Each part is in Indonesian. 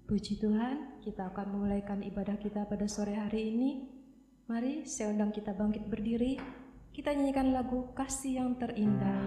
Puji Tuhan, kita akan memulaikan ibadah kita pada sore hari ini. Mari saya undang kita bangkit berdiri, kita nyanyikan lagu Kasih yang Terindah.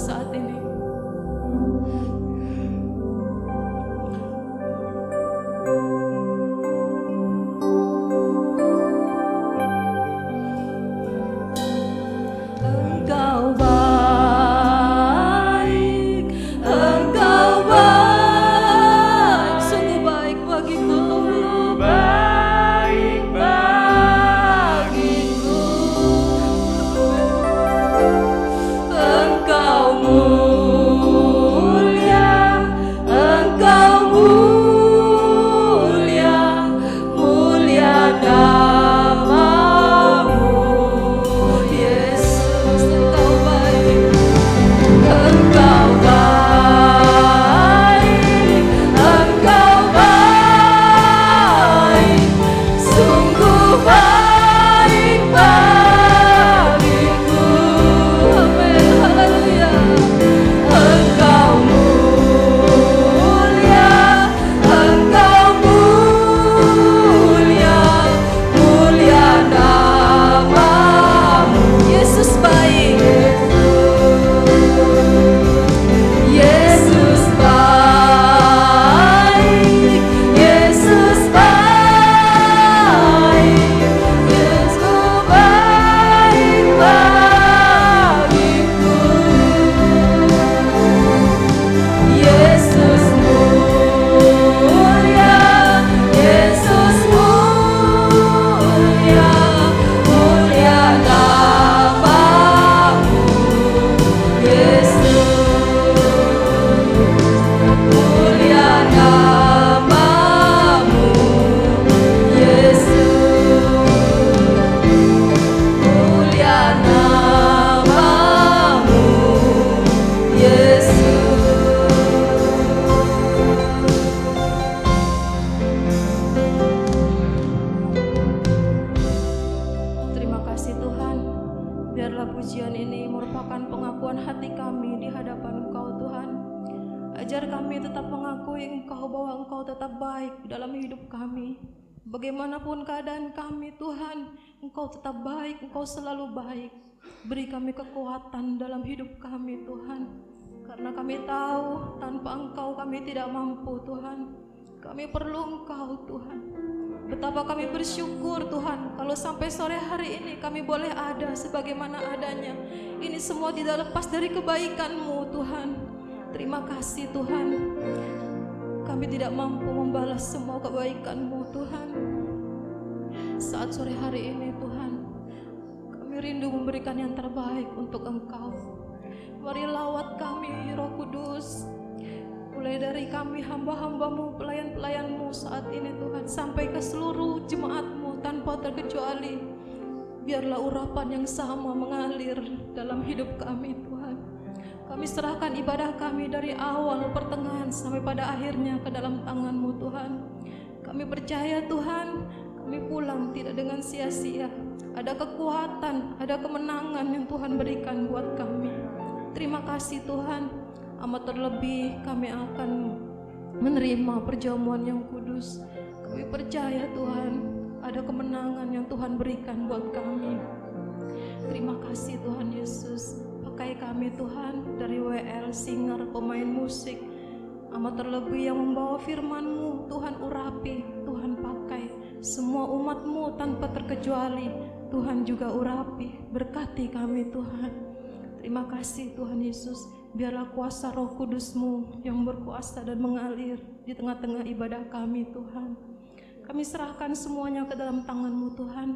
saat ini. Bagaimanapun keadaan kami, Tuhan, Engkau tetap baik, Engkau selalu baik. Beri kami kekuatan dalam hidup kami, Tuhan. Karena kami tahu tanpa Engkau kami tidak mampu, Tuhan. Kami perlu Engkau, Tuhan. Betapa kami bersyukur, Tuhan, kalau sampai sore hari ini kami boleh ada sebagaimana adanya. Ini semua tidak lepas dari kebaikan-Mu, Tuhan. Terima kasih, Tuhan. Kami tidak mampu membalas semua kebaikan-Mu, Tuhan. Saat sore hari ini, Tuhan, kami rindu memberikan yang terbaik untuk Engkau. Mari lawat kami, Roh Kudus. Mulai dari kami hamba-hamba-Mu, pelayan-pelayan-Mu saat ini, Tuhan, sampai ke seluruh jemaat-Mu tanpa terkecuali. Biarlah urapan yang sama mengalir dalam hidup kami, Tuhan. Kami serahkan ibadah kami dari awal, pertengahan, sampai pada akhirnya ke dalam tangan-Mu, Tuhan. Kami percaya, Tuhan, kami pulang tidak dengan sia-sia. Ada kekuatan, ada kemenangan yang Tuhan berikan buat kami. Terima kasih, Tuhan. Amat terlebih kami akan menerima perjamuan yang kudus. Kami percaya, Tuhan, ada kemenangan yang Tuhan berikan buat kami. Terima kasih, Tuhan Yesus. Pakai kami, Tuhan, dari WL, singer, pemain musik, amat terlebih yang membawa firman-Mu, Tuhan urapi, Tuhan pakai semua umat-Mu tanpa terkecuali, Tuhan juga urapi, berkati kami, Tuhan. Terima kasih, Tuhan Yesus. Biarlah kuasa Roh Kudus-Mu yang berkuasa dan mengalir di tengah-tengah ibadah kami, Tuhan. Kami serahkan semuanya ke dalam tangan-Mu, Tuhan.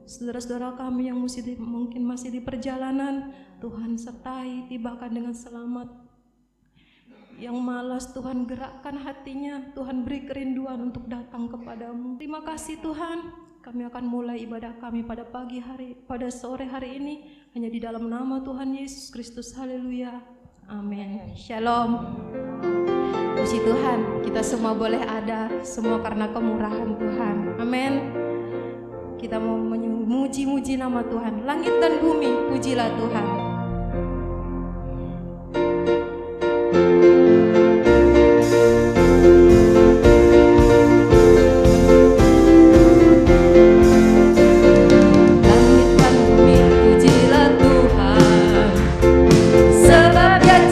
Saudara-saudara kami yang mungkin masih di perjalanan, Tuhan sertai, tibakan dengan selamat. Yang malas, Tuhan gerakkan hatinya, Tuhan beri kerinduan untuk datang kepadamu. Terima kasih, Tuhan. Kami akan mulai ibadah kami pada pagi hari, pada sore hari ini, hanya di dalam nama Tuhan Yesus Kristus. Haleluya. Amin. Shalom. Puji Tuhan, kita semua boleh ada, semua karena kemurahan Tuhan. Amin. Kita mau memuji-muji nama Tuhan. Langit dan bumi, pujilah Tuhan. Langit dan bumi, pujilah Tuhan. Sebab Dia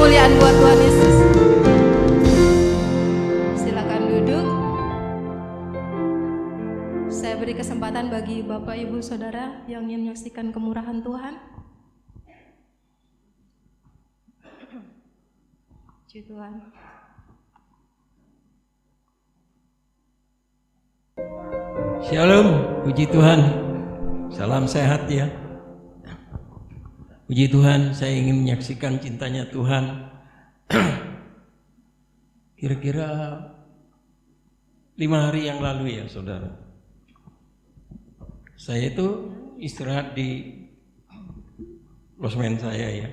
kemuliaan buat Tuhan Yesus. Silakan duduk. Saya beri kesempatan bagi Bapak, Ibu, Saudara yang ingin menyaksikan kemurahan Tuhan. Puji Tuhan. Shalom, puji Tuhan. Salam sehat ya. Puji Tuhan, saya ingin menyaksikan cintanya Tuhan. Kira-kira 5 hari yang lalu ya saudara, saya itu istirahat di losmen saya ya.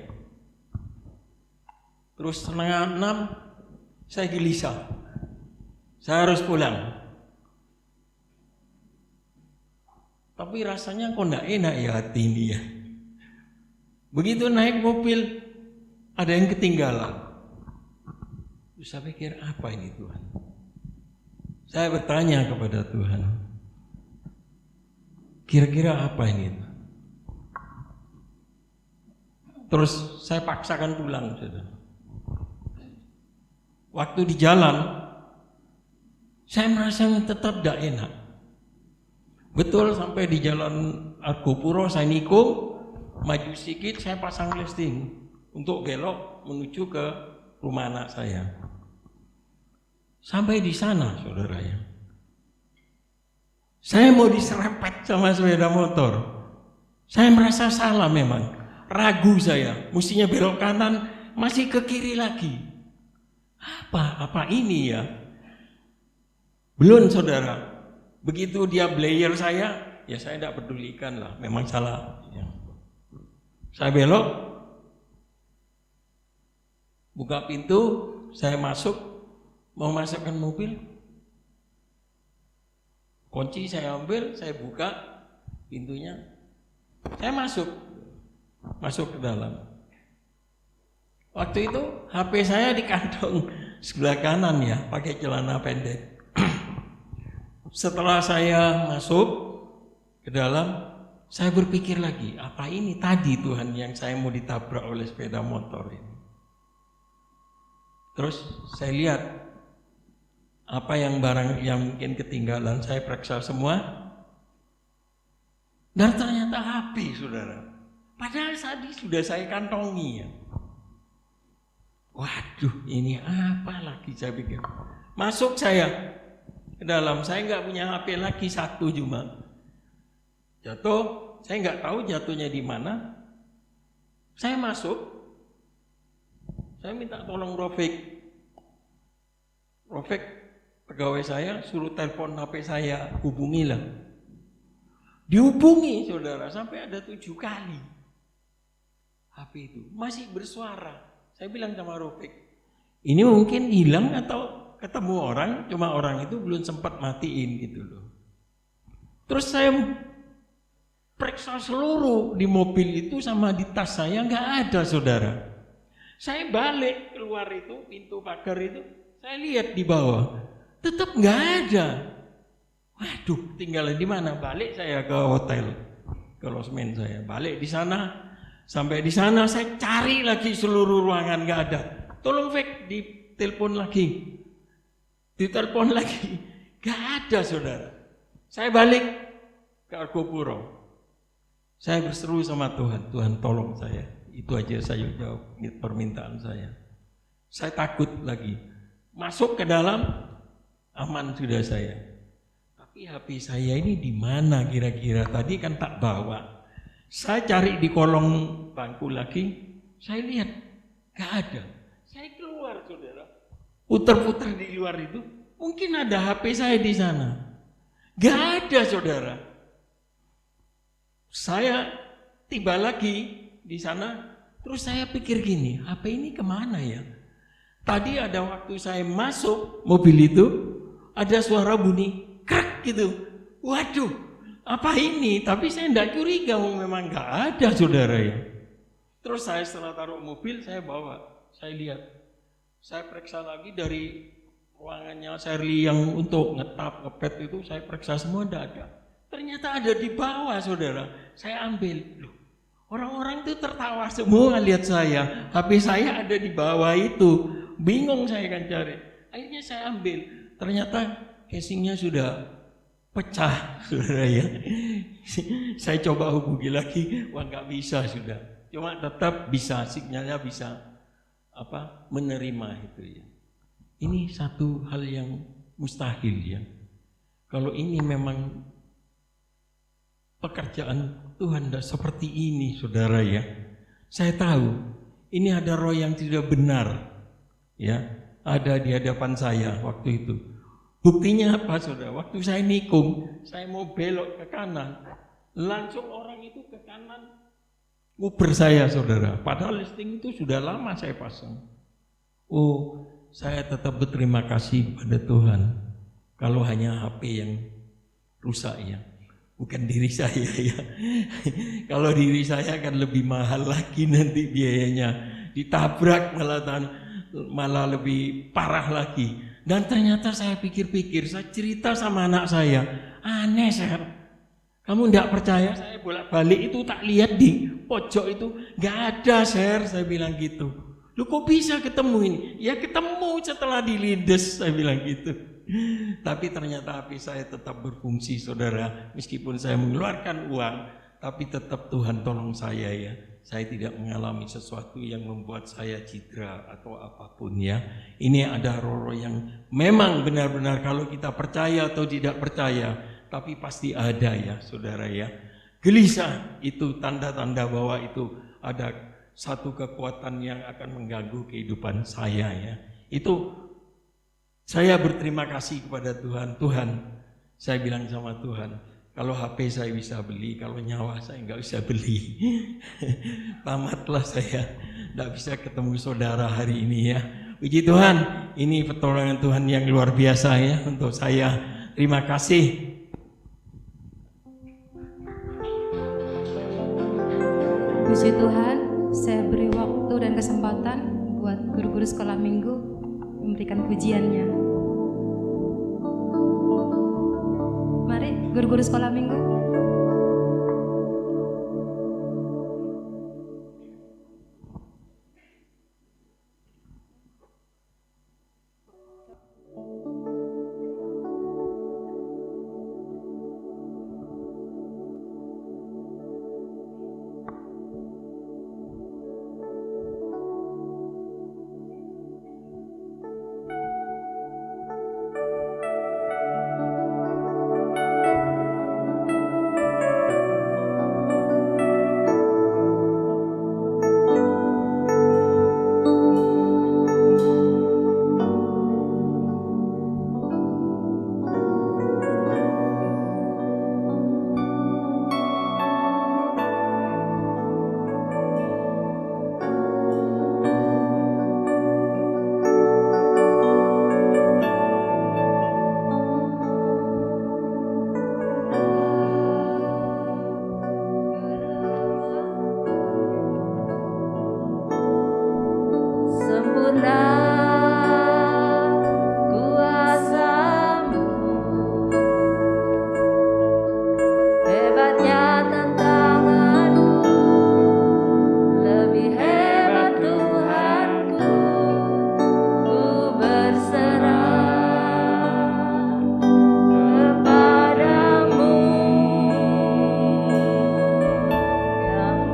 Terus 5:30 saya gelisah, saya harus pulang. Tapi rasanya kok enggak enak ya hati ini ya. Begitu naik mobil, ada yang ketinggalan. Terus saya pikir, apa ini Tuhan? Saya bertanya kepada Tuhan, kira-kira apa ini? Terus saya paksakan pulang. Waktu di jalan, saya merasa tetap tidak enak. Betul, sampai di jalan Argopuro, saya nikung, maju sedikit, saya pasang listing untuk belok menuju ke rumah anak saya. Sampai di sana, saudara ya, saya mau diserempet sama sepeda motor. Saya merasa salah memang, ragu saya, mestinya belok kanan, masih ke kiri lagi. Apa ini ya? Belum saudara, begitu dia blayer saya, ya saya tidak pedulikan lah, memang salah. Ya. Saya belok, buka pintu, saya masuk, mau masukkan mobil, kunci saya ambil, saya buka pintunya, saya masuk ke dalam. Waktu itu HP saya di kantong sebelah kanan ya, pakai celana pendek. Setelah saya masuk ke dalam, saya berpikir lagi, apa ini tadi Tuhan yang saya mau ditabrak oleh sepeda motor ini. Terus saya lihat apa yang barang yang mungkin ketinggalan, saya periksa semua. Dan ternyata HP, saudara. Padahal tadi sudah saya kantongi ya. Waduh, ini apa lagi saya pikir. Masuk saya ke dalam, saya nggak punya HP lagi, satu cuma. Jatuh, saya nggak tahu jatuhnya di mana. Saya masuk, saya minta tolong Rofik, pegawai saya, suruh telepon HP saya, hubungilah. Dihubungi saudara, sampai ada 7 kali. HP itu masih bersuara. Saya bilang sama Rofik, ini mungkin hilang atau ketemu orang, cuma orang itu belum sempat matiin gitu loh. Terus saya periksa seluruh di mobil itu sama di tas saya, nggak ada saudara. Saya balik keluar itu, pintu pagar itu, saya lihat di bawah, tetap nggak ada. Waduh, tinggal di mana? Balik saya ke hotel, ke losmen saya. Balik di sana, sampai di sana saya cari lagi seluruh ruangan, nggak ada. Tolong Fek, ditelepon lagi, nggak ada saudara. Saya balik ke Argopuro. Saya berseru sama Tuhan, Tuhan tolong saya. Itu aja saya jawab permintaan saya. Saya takut lagi. Masuk ke dalam, aman sudah saya. Tapi HP saya ini di mana kira-kira? Tadi kan tak bawa. Saya cari di kolong bangku lagi, saya lihat gak ada. Saya keluar saudara, putar-putar di luar itu, mungkin ada HP saya di sana. Gak ada saudara. Saya tiba lagi di sana, terus saya pikir gini, HP ini kemana ya? Tadi ada waktu saya masuk mobil itu, ada suara bunyi krek gitu. Waduh, apa ini? Tapi saya tidak curiga, memang nggak ada saudara ya. Terus saya setelah taruh mobil, saya bawa, saya lihat, saya periksa lagi dari ruangannya Shirley yang untuk ngetap, ngepet itu, saya periksa semua, tidak ada. Ternyata ada di bawah saudara, saya ambil. Loh, Orang-orang itu tertawa semua lihat saya. HP saya ada di bawah itu. Bingung saya kan cari. Akhirnya saya ambil. Ternyata casingnya sudah pecah, saudara ya. Saya coba hubungi lagi, wah nggak bisa sudah. Cuma tetap bisa, sinyalnya bisa menerima itu ya. Ini satu hal yang mustahil ya. Kalau ini memang pekerjaan Tuhan tidak seperti ini, saudara ya. Saya tahu ini ada roh yang tidak benar, ya, ada di hadapan saya waktu itu. Buktinya apa, saudara? Waktu saya nikung, saya mau belok ke kanan, langsung orang itu ke kanan nguber saya, saudara. Padahal listing itu sudah lama saya pasang. Oh, saya tetap berterima kasih pada Tuhan. Kalau hanya HP yang rusak ya. Bukan diri saya ya. Kalau diri saya kan lebih mahal lagi nanti biayanya. Ditabrak malah lebih parah lagi. Dan ternyata saya pikir-pikir, saya cerita sama anak saya, aneh Sher. Kamu tidak percaya, saya bolak-balik itu tak lihat di pojok itu nggak ada Sher, saya bilang gitu. Lu kok bisa ketemu ini? Ya ketemu setelah dilindes, saya bilang gitu. Tapi ternyata HP saya tetap berfungsi, saudara. Meskipun saya mengeluarkan uang, tapi tetap Tuhan tolong saya ya. Saya tidak mengalami sesuatu yang membuat saya cedera atau apapun ya. Ini ada roh-roh yang memang benar-benar kalau kita percaya atau tidak percaya, tapi pasti ada ya, saudara ya. Gelisah itu tanda-tanda bahwa itu ada satu kekuatan yang akan mengganggu kehidupan saya ya. Itu saya berterima kasih kepada Tuhan. Tuhan, saya bilang sama Tuhan, kalau HP saya bisa beli, kalau nyawa saya nggak bisa beli. Tamatlah saya, nggak bisa ketemu saudara hari ini ya. Puji Tuhan, ini pertolongan Tuhan yang luar biasa ya untuk saya. Terima kasih. Puji Tuhan, saya beri waktu dan kesempatan buat guru-guru sekolah minggu memberikan pujiannya. Mari guru-guru sekolah minggu.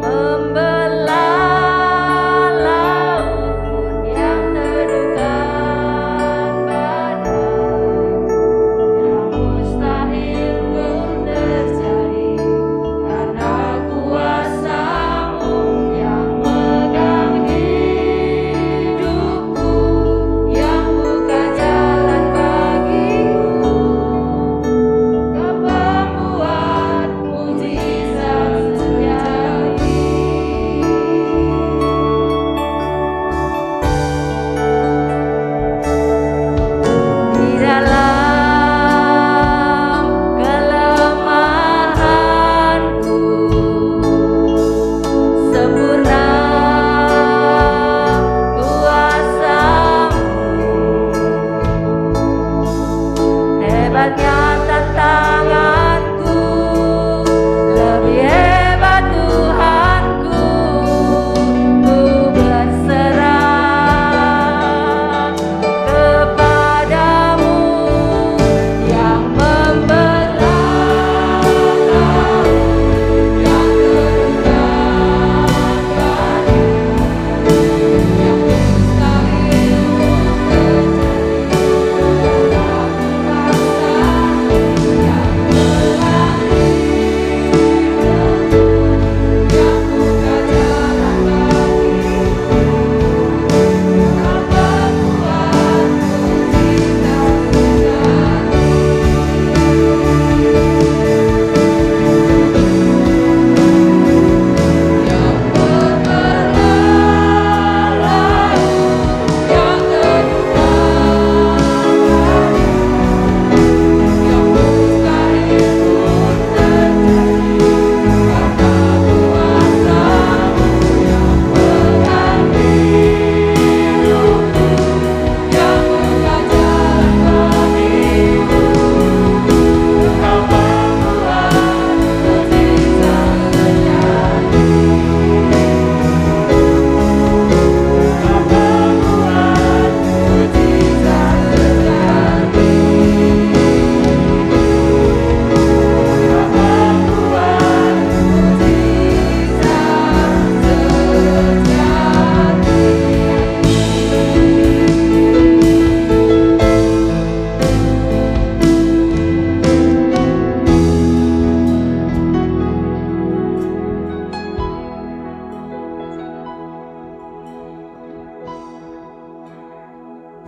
Membelah laut yang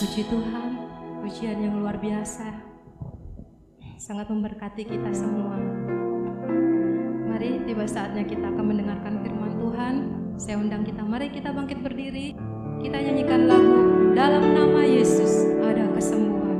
Puji Tuhan, pujian yang luar biasa, sangat memberkati kita semua. Mari tiba saatnya kita akan mendengarkan firman Tuhan. Saya undang kita, mari kita bangkit berdiri. Kita nyanyikan lagu Dalam Nama Yesus Ada Kesembuhan.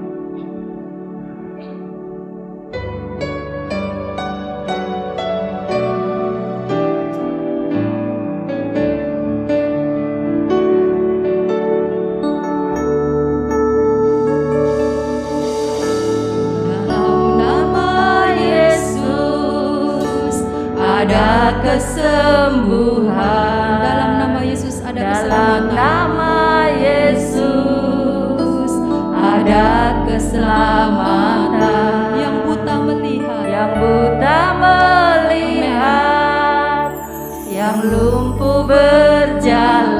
Ada kesembuhan. Dalam nama Yesus ada Dalam keselamatan. nama Yesus ada keselamatan. Yang buta melihat, Yang buta melihat, yang lumpuh berjalan.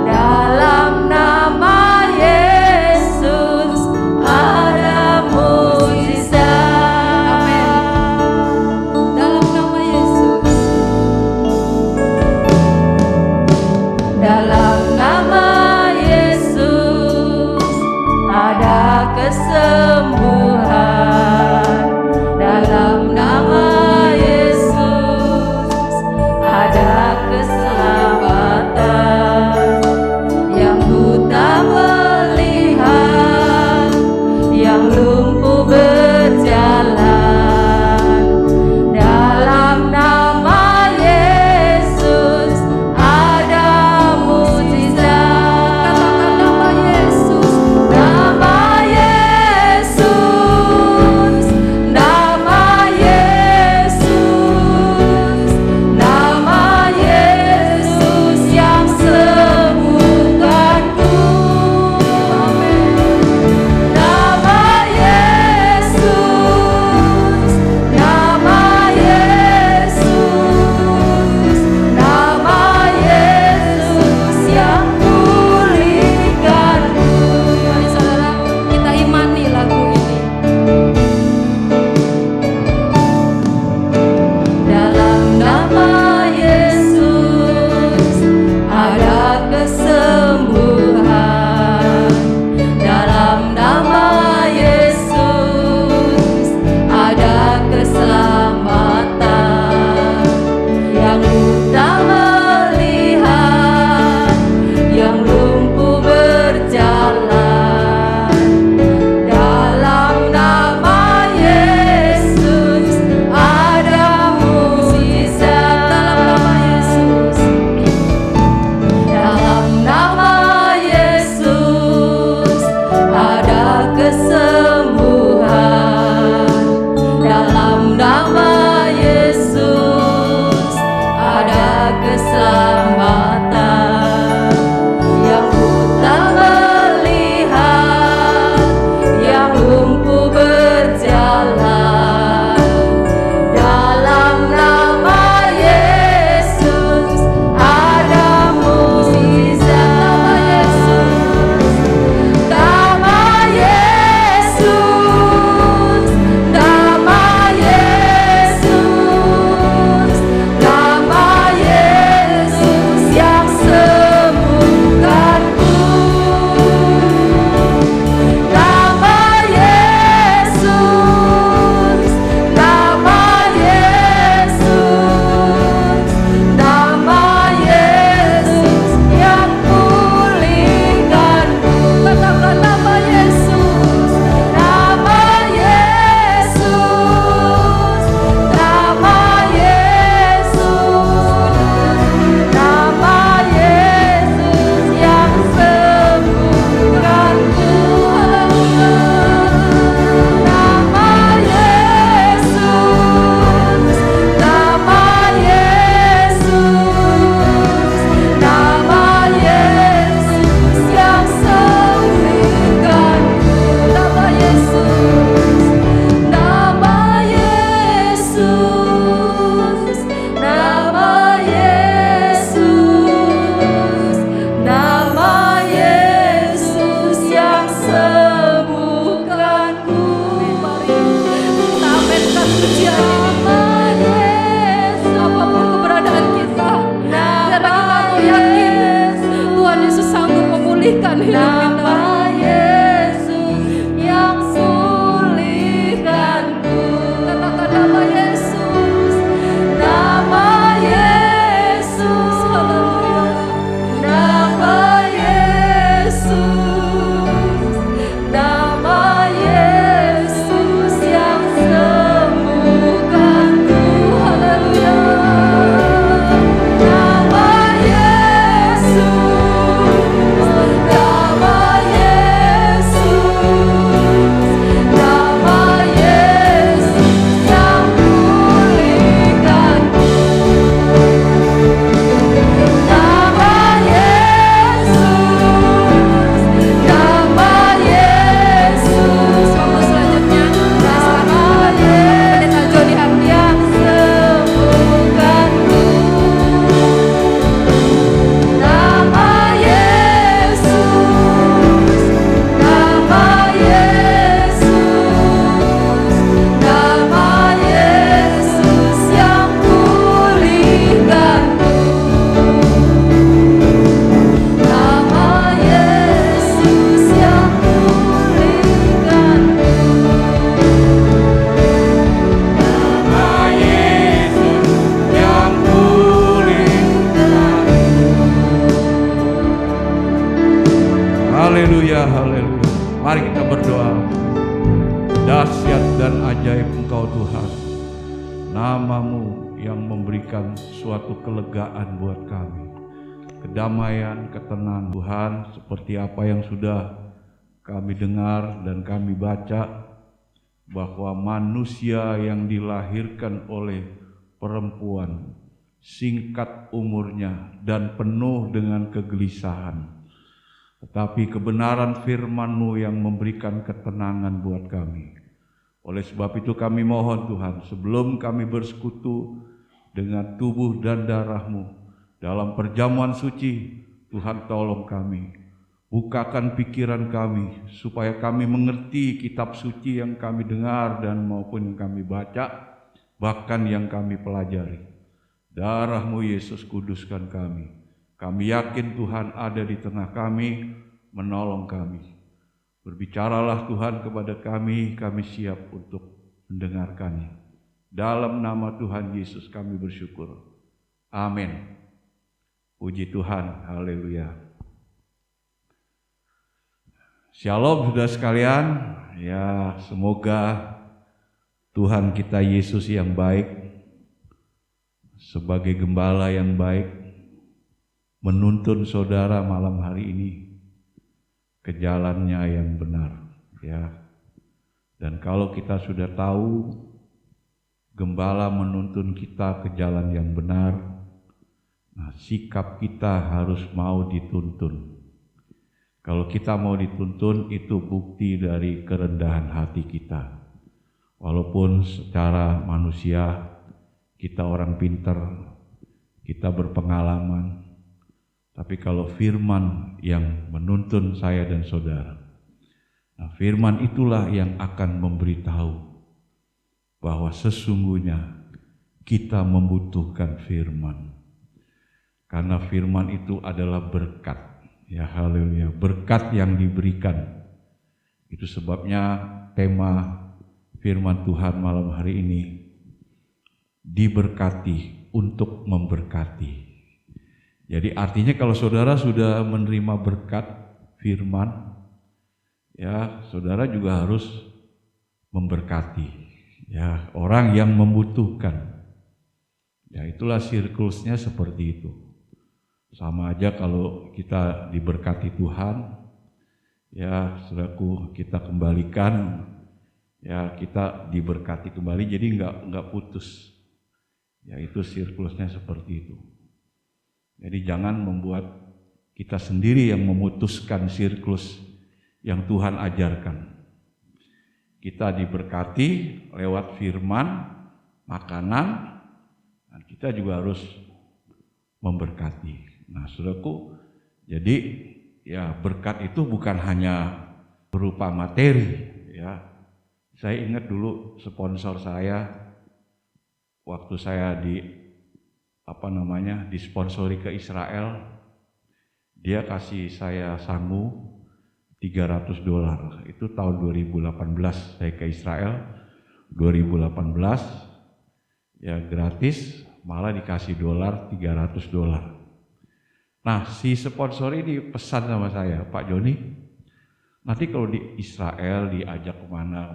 Dalam nama Yesus ada mujizat. dalam nama Yesus, Dalam nama Yesus ada kesembuhan. Dalam nama Yesus ada keselamatan. Yang buta melihat, yang lumpuh berjalan. Dalam nama Yesus ada mujizat. pulihkan hidup kita. Nama Yesus yang pulihkanku. Katakan nama Yesus. Nama Yesus, Haleluya. nama Yesus, nama Yesus yang sembuhkanku. Haleluya. Nama Yesus, nama Yesus, nama Yesus yang pulihkanku. Nama Yesus, nama Yesus, Waktu selanjutnya nama Pendeta Joni Yesus Hardi. yang sembuhkanku. Nama Yesus, nama Yesus, nama Yesus yang pulihkanku. Nama Yesus yang pulihkanku. Nama Yesus yang pulihkan. Haleluya, haleluya. Mari kita berdoa. Dahsyat dan ajaib Engkau Tuhan. Nama-Mu yang memberikan suatu kelegaan buat kami. Kedamaian, ketenangan Tuhan, seperti apa yang sudah kami dengar dan kami baca, bahwa manusia yang dilahirkan oleh perempuan singkat umurnya dan penuh dengan kegelisahan. Tetapi kebenaran firman-Mu yang memberikan ketenangan buat kami. Oleh sebab itu kami mohon Tuhan, sebelum kami bersekutu dengan tubuh dan darah-Mu dalam perjamuan suci, Tuhan tolong kami. Bukakan pikiran kami supaya kami mengerti kitab suci yang kami dengar dan maupun yang kami baca, bahkan yang kami pelajari. Darah-Mu Yesus kuduskan kami. Kami yakin Tuhan ada di tengah kami, menolong kami. Berbicaralah Tuhan kepada kami siap untuk mendengarkannya. Dalam nama Tuhan Yesus kami bersyukur. Amin. Puji Tuhan, haleluya. Shalom saudara sekalian, ya semoga Tuhan kita Yesus yang baik, sebagai gembala yang baik, menuntun saudara malam hari ini ke jalannya yang benar, ya. Dan kalau kita sudah tahu gembala menuntun kita ke jalan yang benar, nah sikap kita harus mau dituntun. Kalau kita mau dituntun, itu bukti dari kerendahan hati kita. Walaupun secara manusia kita orang pintar, kita berpengalaman, tapi kalau firman yang menuntun saya dan saudara, nah firman itulah yang akan memberitahu bahwa sesungguhnya kita membutuhkan firman. Karena firman itu adalah berkat, ya haleluya, berkat yang diberikan. Itu sebabnya tema firman Tuhan malam hari ini, diberkati untuk memberkati. Jadi artinya kalau saudara sudah menerima berkat firman, ya saudara juga harus memberkati, ya orang yang membutuhkan. Ya itulah siklusnya seperti itu. Sama aja kalau kita diberkati Tuhan, ya saudaraku, kita kembalikan, ya kita diberkati kembali, jadi nggak putus. Ya itu siklusnya seperti itu. Jadi jangan membuat kita sendiri yang memutuskan siklus yang Tuhan ajarkan. Kita diberkati lewat firman, makanan, dan kita juga harus memberkati. Nah, saudaraku, jadi ya berkat itu bukan hanya berupa materi, ya. Saya ingat dulu sponsor saya waktu saya disponsori ke Israel. dia kasih saya sangu $300. Itu tahun 2018 saya ke Israel. 2018 ya gratis, malah dikasih $300. Nah, si sponsor ini pesan sama saya, Pak Joni, nanti kalau di Israel diajak kemana,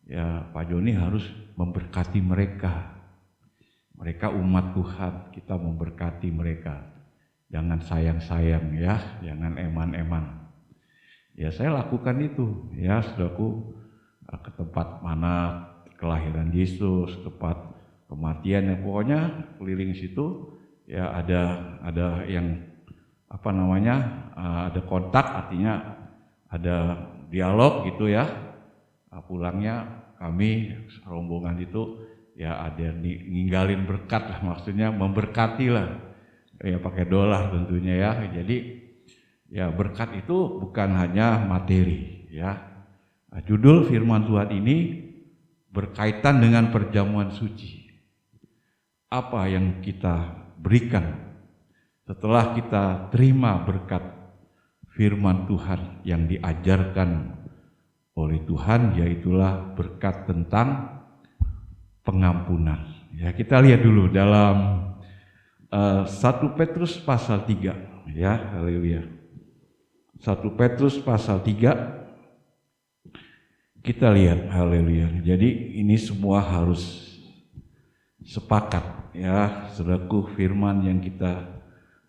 ya Pak Joni harus memberkati mereka. Mereka umat Tuhan, kita memberkati mereka. Jangan sayang-sayang ya, jangan eman-eman. Ya saya lakukan itu, ya saudaraku, ke tempat mana kelahiran Yesus, tempat kematian, yang pokoknya keliling situ ya ada yang ada kontak, artinya ada dialog gitu ya. Pulangnya kami rombongan itu ya ada ninggalin berkat lah, maksudnya memberkati lah, ya pakai dolar tentunya ya. Jadi ya berkat itu bukan hanya materi ya. Nah, judul firman Tuhan ini berkaitan dengan perjamuan suci. Apa yang kita berikan setelah kita terima berkat firman Tuhan yang diajarkan oleh Tuhan, yaitulah berkat tentang pengampunan. Ya, kita lihat dulu dalam 1 Petrus pasal 3 ya, haleluya. 1 Petrus pasal 3 kita lihat, haleluya. Jadi ini semua harus sepakat ya, saudaraku, firman yang kita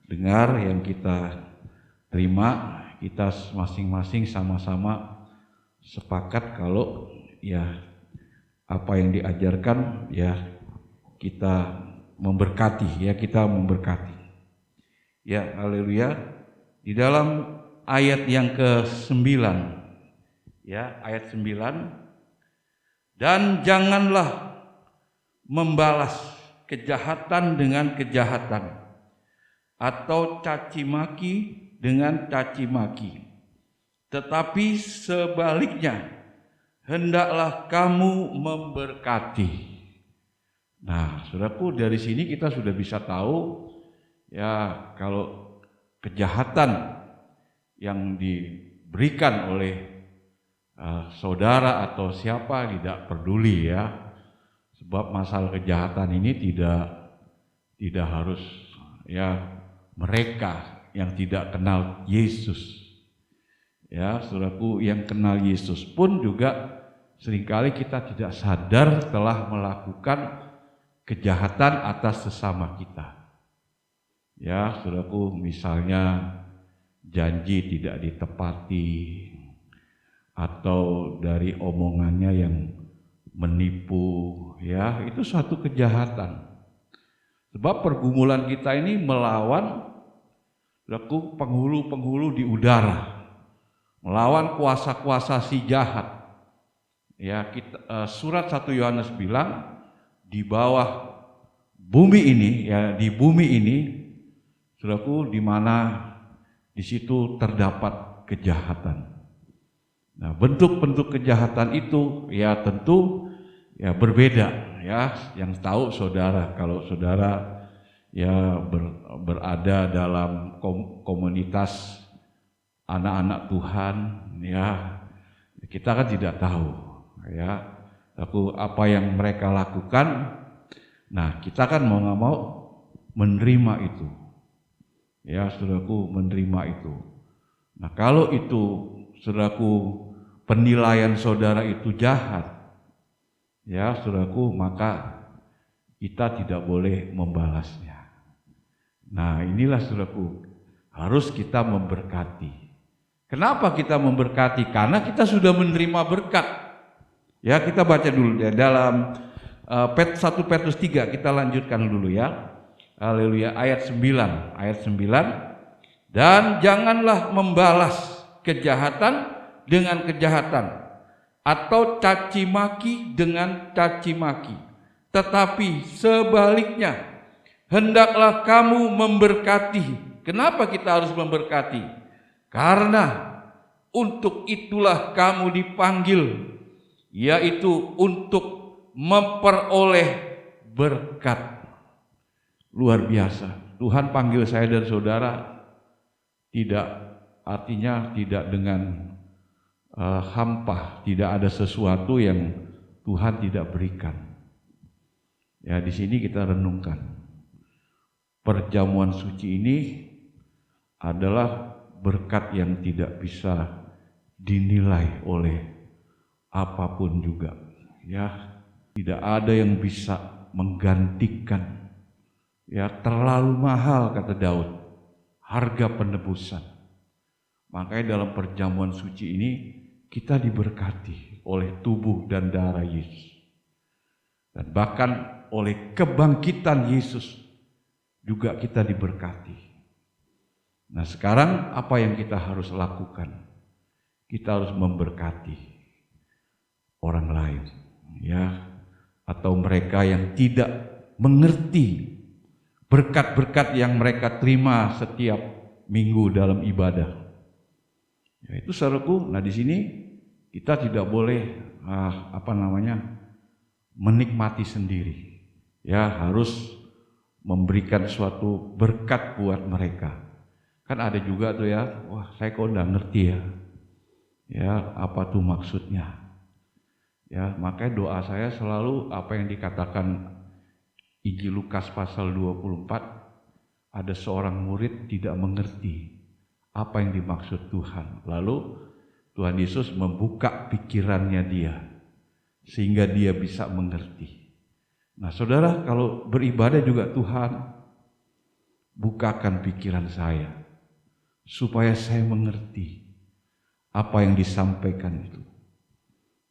dengar, yang kita terima, kita masing-masing sama-sama sepakat kalau ya apa yang diajarkan ya kita memberkati, ya kita memberkati. Ya, haleluya. Di dalam ayat yang ke-9 ya, ayat 9, dan janganlah membalas kejahatan dengan kejahatan atau caci maki dengan caci maki, tetapi sebaliknya hendaklah kamu memberkati. Nah, saudaraku, dari sini kita sudah bisa tahu ya, kalau kejahatan yang diberikan oleh saudara atau siapa tidak peduli ya, sebab masalah kejahatan ini tidak harus ya mereka yang tidak kenal Yesus ya, saudaraku, yang kenal Yesus pun juga seringkali kita tidak sadar telah melakukan kejahatan atas sesama kita ya, saudaraku. Misalnya janji tidak ditepati, atau dari omongannya yang menipu ya, itu suatu kejahatan. Sebab pergumulan kita ini melawan penghulu-penghulu di udara, melawan kuasa-kuasa si jahat. Ya, surat 1 Yohanes bilang di bawah bumi ini ya, di bumi ini saudaraku, di mana di situ terdapat kejahatan. Nah, bentuk-bentuk kejahatan itu ya tentu ya berbeda ya. Yang tahu saudara, kalau saudara ya berada dalam komunitas anak-anak Tuhan ya, kita kan tidak tahu ya apa yang mereka lakukan. Nah, kita kan mau nggak mau menerima itu ya, saudaraku, menerima itu. Nah, kalau itu saudaraku penilaian saudara itu jahat ya, saudaraku, maka kita tidak boleh membalasnya. Nah, inilah saudaraku, harus kita memberkati. Kenapa kita memberkati? Karena kita sudah menerima berkat. Ya, kita baca dulu ya dalam 1 Petrus 3, kita lanjutkan dulu ya. Haleluya, ayat 9. Ayat 9. Dan janganlah membalas kejahatan dengan kejahatan atau caci maki dengan caci maki, tetapi sebaliknya hendaklah kamu memberkati. Kenapa kita harus memberkati? Karena untuk itulah kamu dipanggil, yaitu untuk memperoleh berkat. Luar biasa, Tuhan panggil saya dan saudara tidak artinya tidak dengan hampa, tidak ada sesuatu yang Tuhan tidak berikan. Ya, di sini kita renungkan. Perjamuan suci ini adalah berkat yang tidak bisa dinilai oleh apapun juga. Ya, tidak ada yang bisa menggantikan. Ya, terlalu mahal kata Daud, harga penebusan. Makanya dalam perjamuan suci ini kita diberkati oleh tubuh dan darah Yesus. Dan bahkan oleh kebangkitan Yesus juga kita diberkati. Nah, sekarang apa yang kita harus lakukan? Kita harus memberkati orang lain, ya, atau mereka yang tidak mengerti berkat-berkat yang mereka terima setiap minggu dalam ibadah. Ya, itu saudaraku. Nah, di sini kita tidak boleh menikmati sendiri. Ya, harus memberikan suatu berkat buat mereka. Kan ada juga tuh ya, wah saya kok nggak ngerti ya. Ya, apa tuh maksudnya? Ya, makanya doa saya selalu apa yang dikatakan Injil Lukas pasal 24, ada seorang murid tidak mengerti apa yang dimaksud Tuhan. Lalu Tuhan Yesus membuka pikirannya dia sehingga dia bisa mengerti. Nah, saudara, kalau beribadah juga Tuhan bukakan pikiran saya supaya saya mengerti apa yang disampaikan itu.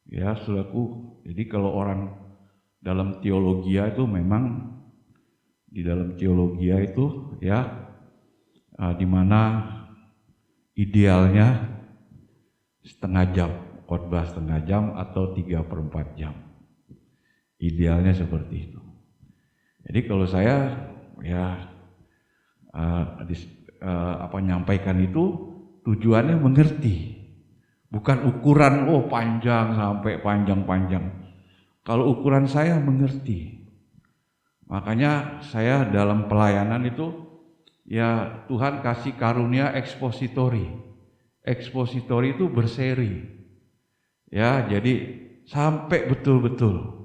Ya, saudaraku, jadi kalau orang dalam teologi itu memang di dalam teologi itu ya di mana idealnya setengah jam, khotbah setengah jam atau 3/4 jam. Idealnya seperti itu. Jadi kalau saya ya nyampaikan itu tujuannya mengerti, bukan ukuran panjang sampai panjang-panjang. Kalau ukuran saya mengerti, makanya saya dalam pelayanan itu ya Tuhan kasih karunia ekspositori. Ekspositori itu berseri, ya, jadi sampai betul-betul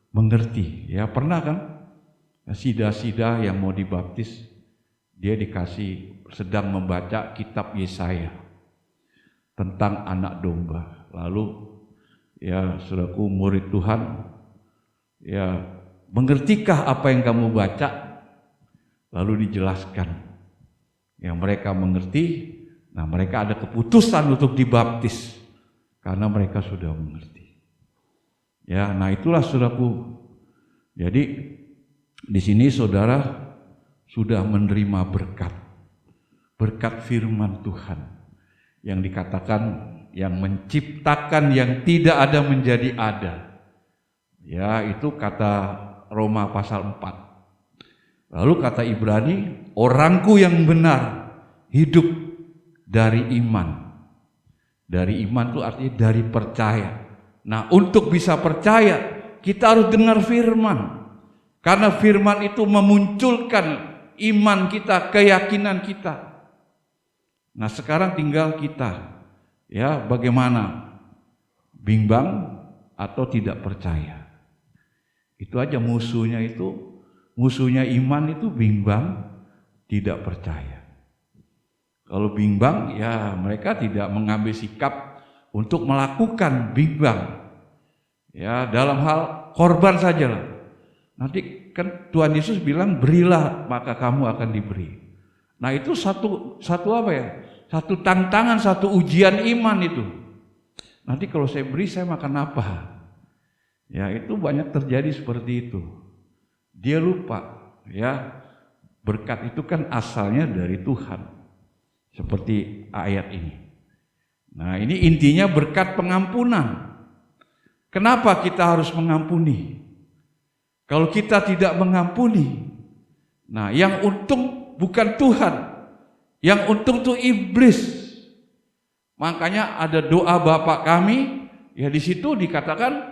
mengerti. Ya, pernah kan sida-sida yang mau dibaptis, dia dikasih sedang membaca kitab Yesaya tentang anak domba. Lalu ya, saudaraku, murid Tuhan, ya, mengertikah apa yang kamu baca? Lalu dijelaskan. Yang mereka mengerti, nah mereka ada keputusan untuk dibaptis karena mereka sudah mengerti. Ya, nah itulah saudaraku. Jadi di sini saudara sudah menerima berkat firman Tuhan yang dikatakan yang menciptakan yang tidak ada menjadi ada. Ya, itu kata Roma pasal 4. Lalu kata Ibrani, orangku yang benar hidup dari iman. Dari iman itu artinya dari percaya. Nah, untuk bisa percaya kita harus dengar firman. Karena firman itu memunculkan iman kita, keyakinan kita. Nah, sekarang tinggal kita, ya, bagaimana? Bimbang atau tidak percaya? Itu aja musuhnya itu. Musuhnya iman itu bimbang, tidak percaya. Kalau bimbang, ya mereka tidak mengambil sikap untuk melakukan bimbang. Ya, dalam hal korban sajalah. Nanti kan Tuhan Yesus bilang, berilah maka kamu akan diberi. Nah, itu satu apa ya? Satu tantangan, satu ujian iman itu. Nanti kalau saya beri, saya makan apa? Ya, itu banyak terjadi seperti itu. Dia lupa, ya, berkat itu kan asalnya dari Tuhan. Seperti ayat ini. Nah, ini intinya berkat pengampunan. Kenapa kita harus mengampuni? Kalau kita tidak mengampuni, nah yang untung bukan Tuhan, yang untung tuh iblis. Makanya ada doa Bapa kami, ya di situ dikatakan,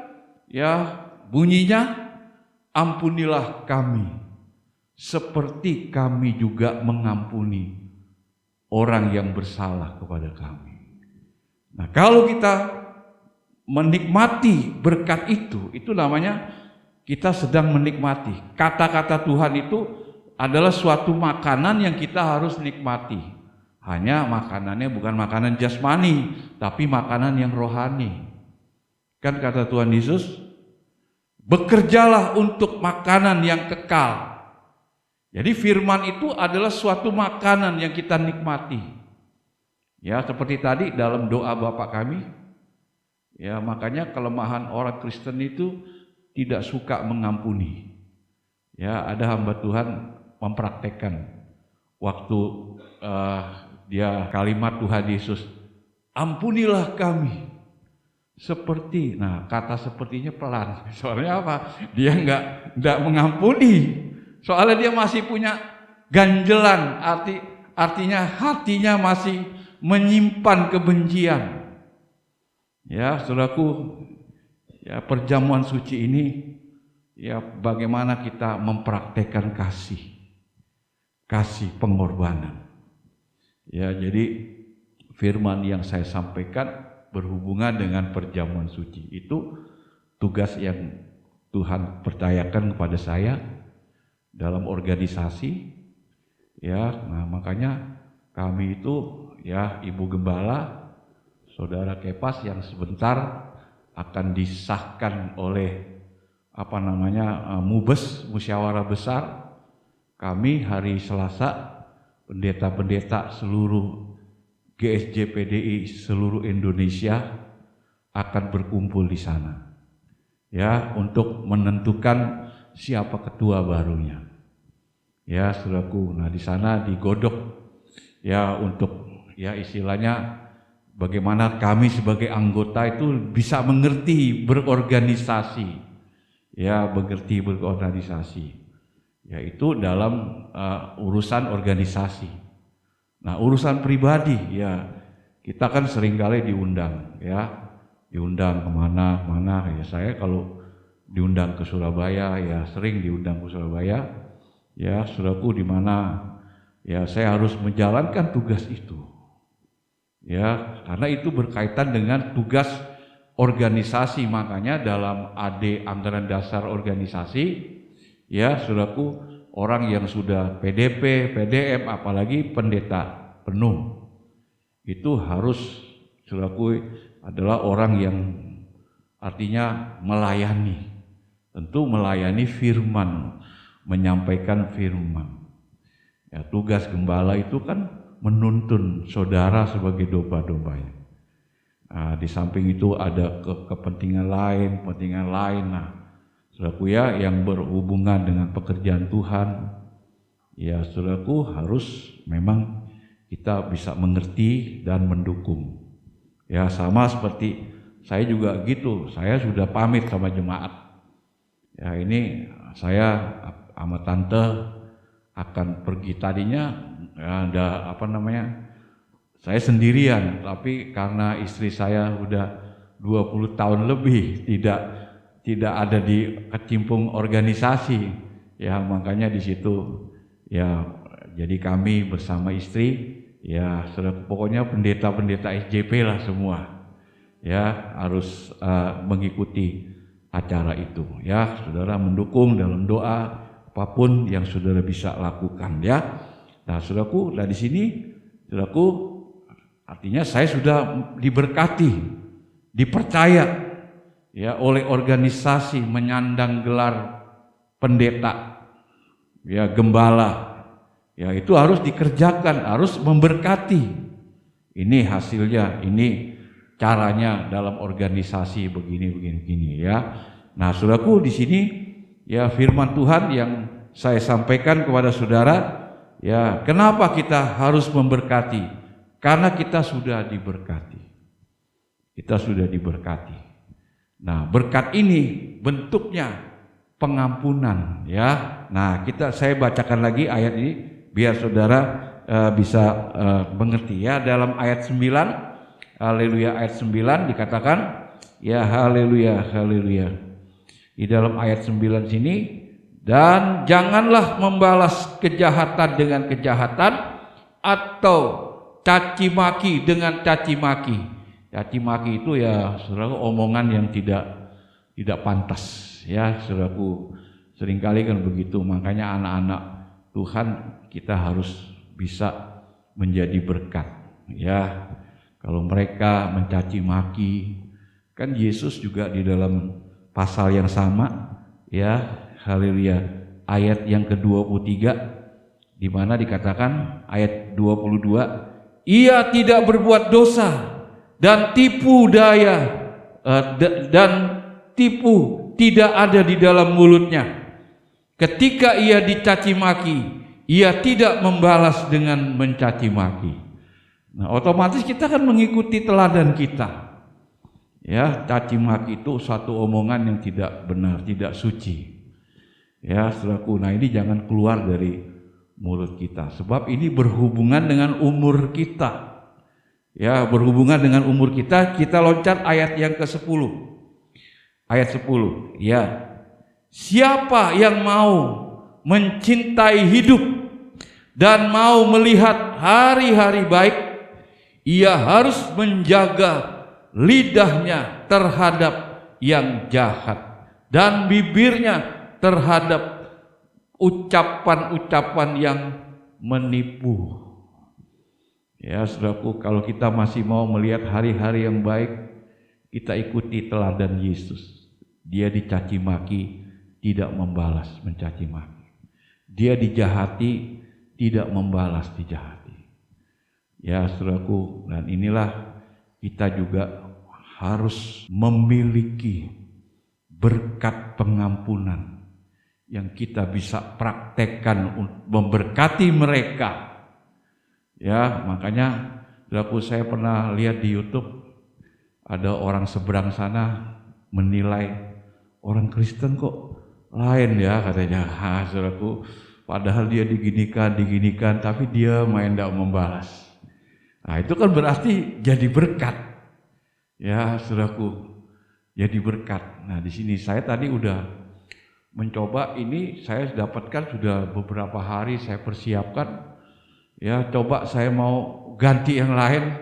ya bunyinya, ampunilah kami seperti kami juga mengampuni orang yang bersalah kepada kami. Nah, kalau kita menikmati berkat itu namanya kita sedang menikmati. Kata-kata Tuhan itu adalah suatu makanan yang kita harus nikmati. Hanya makanannya bukan makanan jasmani, tapi makanan yang rohani. Kan kata Tuhan Yesus, bekerjalah untuk makanan yang kekal. Jadi firman itu adalah suatu makanan yang kita nikmati. Ya, seperti tadi dalam doa Bapa kami. Ya, makanya kelemahan orang Kristen itu tidak suka mengampuni. Ya, ada hamba Tuhan mempraktekkan waktu dia kalimat Tuhan Yesus, ampunilah kami seperti, nah kata sepertinya pelan. Soalnya apa? Dia enggak mengampuni. Soalnya dia masih punya ganjelan, artinya hatinya masih menyimpan kebencian. Ya, saudaraku, ya perjamuan suci ini ya bagaimana kita mempraktekkan kasih pengorbanan. Ya, jadi firman yang saya sampaikan berhubungan dengan perjamuan suci itu tugas yang Tuhan percayakan kepada saya dalam organisasi. Ya, nah makanya kami itu ya Ibu Gembala, Saudara Kepas yang sebentar akan disahkan oleh Mubes, Musyawarah Besar. Kami hari Selasa, pendeta-pendeta seluruh GSJ PDI seluruh Indonesia akan berkumpul di sana. Ya, untuk menentukan siapa ketua barunya. Ya, saudaraku, nah di sana digodok ya untuk ya istilahnya bagaimana kami sebagai anggota itu bisa mengerti berorganisasi. Ya, mengerti berorganisasi. Yaitu dalam urusan organisasi. Nah, urusan pribadi ya kita kan seringkali diundang ya. Diundang kemana-mana ya, saya kalau diundang ke Surabaya ya sering diundang ke Surabaya ya, saudaraku, di mana ya saya harus menjalankan tugas itu ya, karena itu berkaitan dengan tugas organisasi. Makanya dalam AD anggaran dasar organisasi ya, saudaraku, orang yang sudah PDP, PDM, apalagi pendeta penuh itu harus, saudaraku, adalah orang yang artinya melayani, tentu melayani firman, menyampaikan firman. Ya, tugas gembala itu kan menuntun saudara sebagai domba-dombanya. Nah, di samping itu ada kepentingan lain. Nah, saudaraku ya, yang berhubungan dengan pekerjaan Tuhan, ya saudaraku, harus memang kita bisa mengerti dan mendukung. Ya, sama seperti saya juga gitu, saya sudah pamit sama jemaat. Ya, ini saya sama tante akan pergi, tadinya ya, ada saya sendirian, tapi karena istri saya udah 20 tahun lebih tidak ada di kecimpung organisasi, ya makanya di situ ya, jadi kami bersama istri ya, pokoknya pendeta-pendeta SJP lah semua ya harus mengikuti acara itu ya, saudara mendukung dalam doa apapun yang saudara bisa lakukan ya. Nah, saudaraku, dari sini saudaraku, artinya saya sudah diberkati, dipercaya ya oleh organisasi menyandang gelar pendeta ya, gembala. Ya, itu harus dikerjakan, harus memberkati. Ini hasilnya, ini caranya dalam organisasi begini ya. Nah, saudaraku, di sini ya firman Tuhan yang saya sampaikan kepada saudara ya, kenapa kita harus memberkati? Karena kita sudah diberkati. Kita sudah diberkati. Nah, berkat ini bentuknya pengampunan ya. Nah, saya bacakan lagi ayat ini biar saudara bisa mengerti ya. Dalam ayat 9, haleluya, ayat 9 dikatakan ya, haleluya, haleluya. Di dalam ayat 9 sini, dan janganlah membalas kejahatan dengan kejahatan atau caci maki dengan caci maki. Caci maki itu ya saudara omongan yang tidak pantas ya saudaraku. Seringkali kan begitu. Makanya anak-anak Tuhan kita harus bisa menjadi berkat ya. Kalau mereka mencaci maki, kan Yesus juga di dalam pasal yang sama ya, haleluya, ayat yang ke-23 di mana dikatakan ayat 22, ia tidak berbuat dosa dan tipu tidak ada di dalam mulutnya. Ketika ia dicaci maki, ia tidak membalas dengan mencaci maki. Nah, otomatis kita kan mengikuti teladan kita. Ya, caci maki itu suatu omongan yang tidak benar, tidak suci. Ya, saudaraku, nah ini jangan keluar dari mulut kita, sebab ini berhubungan dengan umur kita. Ya, berhubungan dengan umur kita. Kita loncat ayat yang ke-10. Ayat 10. Ya. Siapa yang mau mencintai hidup dan mau melihat hari-hari baik, ia harus menjaga lidahnya terhadap yang jahat dan bibirnya terhadap ucapan-ucapan yang menipu. Ya saudaraku, kalau kita masih mau melihat hari-hari yang baik, kita ikuti teladan Yesus. Dia dicaci maki, tidak membalas mencaci maki. Dia dijahati, tidak membalas dijahati. Ya saudaraku, dan inilah kita juga harus memiliki berkat pengampunan yang kita bisa praktekkan untuk memberkati mereka. Ya, makanya saudaraku, saya pernah lihat di YouTube ada orang seberang sana menilai orang Kristen kok lain ya katanya. Saudaraku, padahal dia diginikan, tapi dia main tidak membalas. Nah, itu kan berarti jadi berkat. Ya, saudaraku, jadi berkat. Nah, di sini saya tadi udah mencoba ini, saya dapatkan sudah beberapa hari saya persiapkan. Ya, coba saya mau ganti yang lain,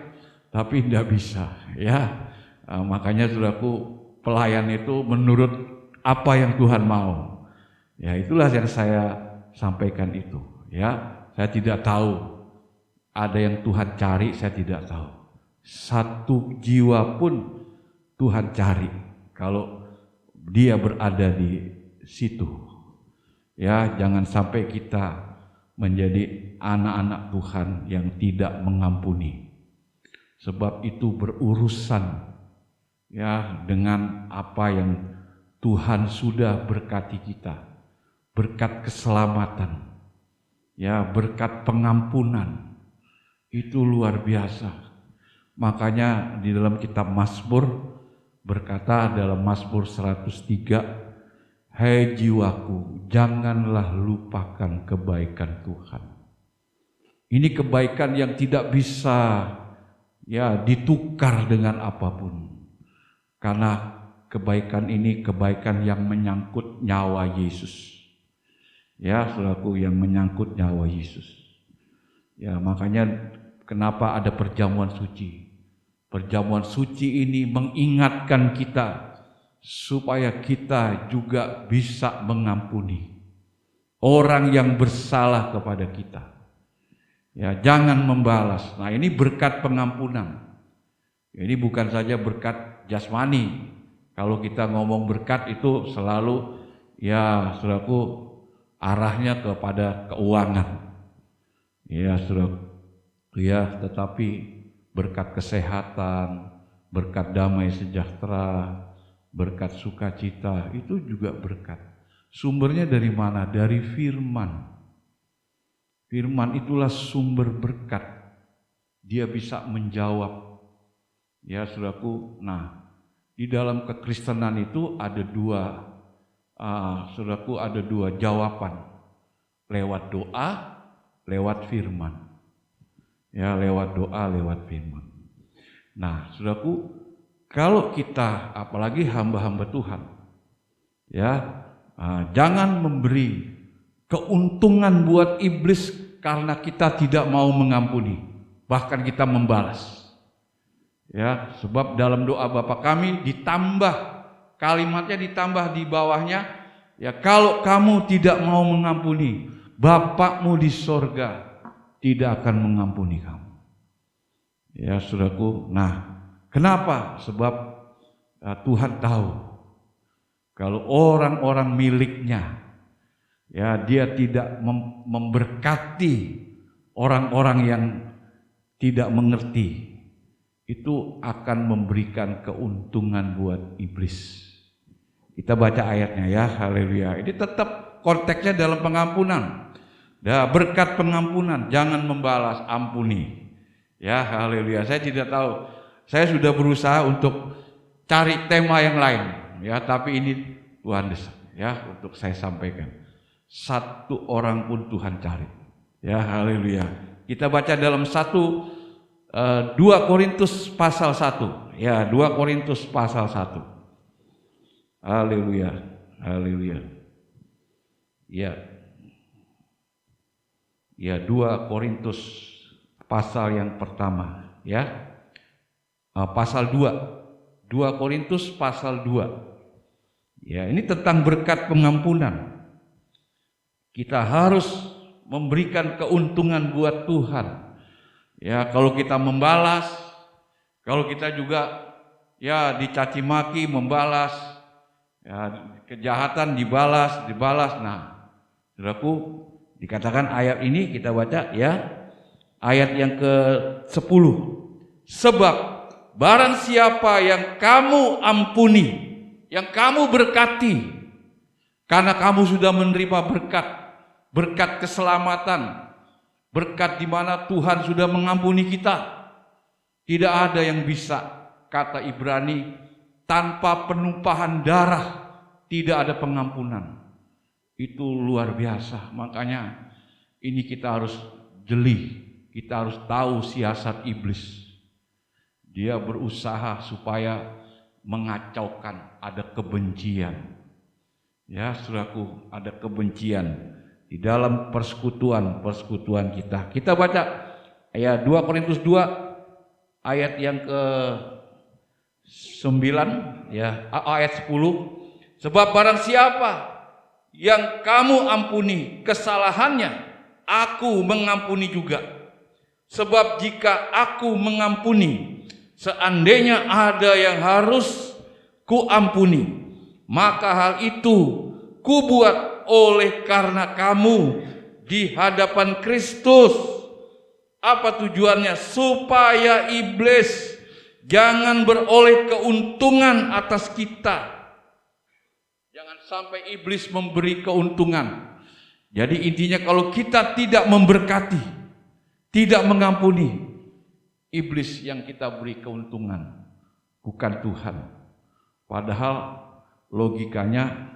tapi tidak bisa. Ya, makanya saudaraku, pelayan itu menurut apa yang Tuhan mau. Ya, itulah yang saya sampaikan itu. Ya, saya tidak tahu ada yang Tuhan cari, saya tidak tahu. Satu jiwa pun Tuhan cari kalau dia berada di situ. Ya, jangan sampai kita menjadi anak-anak Tuhan yang tidak mengampuni. Sebab itu berurusan ya dengan apa yang Tuhan sudah berkati kita. Berkat keselamatan. Ya, berkat pengampunan. Itu luar biasa. Makanya di dalam kitab Mazmur berkata dalam Mazmur 103, hai jiwaku, janganlah lupakan kebaikan Tuhan. Ini kebaikan yang tidak bisa ya ditukar dengan apapun. Karena kebaikan ini kebaikan yang menyangkut nyawa Yesus. Ya, saudaraku, yang menyangkut nyawa Yesus. Ya, makanya kenapa ada perjamuan suci? Perjamuan suci ini mengingatkan kita supaya kita juga bisa mengampuni orang yang bersalah kepada kita. Ya, jangan membalas. Nah, ini berkat pengampunan. Ini bukan saja berkat jasmani. Kalau kita ngomong berkat itu selalu ya, saudaraku, arahnya kepada keuangan. Ya, saudaraku. Ya, tetapi berkat kesehatan, berkat damai sejahtera, berkat sukacita, itu juga berkat. Sumbernya dari mana? Dari firman. Firman itulah sumber berkat. Dia bisa menjawab. Ya, saudaraku, nah, di dalam kekristenan itu ada saudaraku, ada dua jawaban. Lewat doa, lewat firman. Ya, lewat doa, lewat firman. Nah, saudaraku, kalau kita, apalagi hamba-hamba Tuhan, ya, jangan memberi keuntungan buat iblis karena kita tidak mau mengampuni. bahkan kita membalas. Ya, sebab dalam doa Bapa kami ditambah, kalimatnya ditambah di bawahnya, ya, kalau kamu tidak mau mengampuni, Bapakmu di sorga tidak akan mengampuni kamu. Ya, saudaraku. Nah, kenapa? Sebab Tuhan tahu kalau orang-orang miliknya, ya, dia tidak memberkati orang-orang yang tidak mengerti, itu akan memberikan keuntungan buat iblis. Kita baca ayatnya ya, haleluya. Ini tetap konteksnya dalam pengampunan. Ya, berkat pengampunan, jangan membalas, ampuni. Ya, haleluya. Saya tidak tahu, saya sudah berusaha untuk cari tema yang lain, ya, tapi ini Tuhan desak, ya, untuk saya sampaikan. Satu orang pun Tuhan cari. Ya, haleluya. Kita baca dalam 2 Korintus pasal 1. Ya, 2 Korintus pasal 1. Haleluya. Haleluya. Ya. Ya, 2 Korintus pasal yang pertama, ya. Pasal 2. 2 Korintus pasal 2. Ya, ini tentang berkat pengampunan. Kita harus memberikan keuntungan buat Tuhan. Ya, kalau kita membalas, kalau kita juga ya dicaci maki, membalas, ya, kejahatan dibalas. Nah, saudaraku, dikatakan ayat ini kita baca ya, ayat yang ke-10. Sebab barang siapa yang kamu ampuni, yang kamu berkati, karena kamu sudah menerima berkat keselamatan, berkat di mana Tuhan sudah mengampuni kita. Tidak ada yang bisa, kata Ibrani, tanpa penumpahan darah tidak ada pengampunan. Itu luar biasa. Makanya ini kita harus jeli, kita harus tahu siasat iblis. Dia berusaha supaya mengacaukan, ada kebencian. Ya, saudaraku, ada kebencian di dalam persekutuan kita. Kita baca ayat 2 Korintus 2 ayat yang ke-9 ya, ayat 10. Sebab barang siapa yang kamu ampuni kesalahannya, aku mengampuni juga. Sebab jika aku mengampuni, seandainya ada yang harus kuampuni, maka hal itu kubuat oleh karena kamu di hadapan Kristus. Apa tujuannya? Supaya iblis jangan beroleh keuntungan atas kita. Jangan sampai iblis memberi keuntungan. Jadi intinya kalau kita tidak memberkati, tidak mengampuni, iblis yang kita beri keuntungan, bukan Tuhan. Padahal logikanya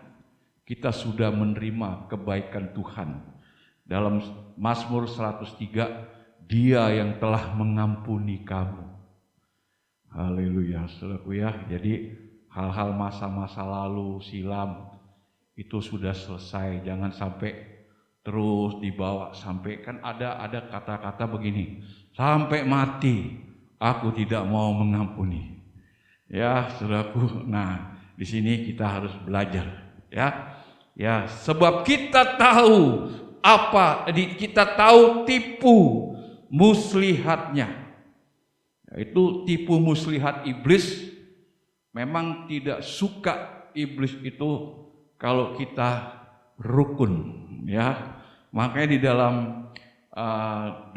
kita sudah menerima kebaikan Tuhan. Dalam Mazmur 103, Dia yang telah mengampuni kamu. Haleluya, saudaraku ya. Jadi hal-hal masa-masa lalu silam itu sudah selesai. Jangan sampai terus dibawa sampai, kan ada kata-kata begini, sampai mati aku tidak mau mengampuni. Ya, saudaraku. Nah, di sini kita harus belajar. Ya, sebab kita tahu kita tahu tipu muslihatnya. Yaitu tipu muslihat iblis. Memang tidak suka iblis itu kalau kita rukun, ya. Makanya di dalam 2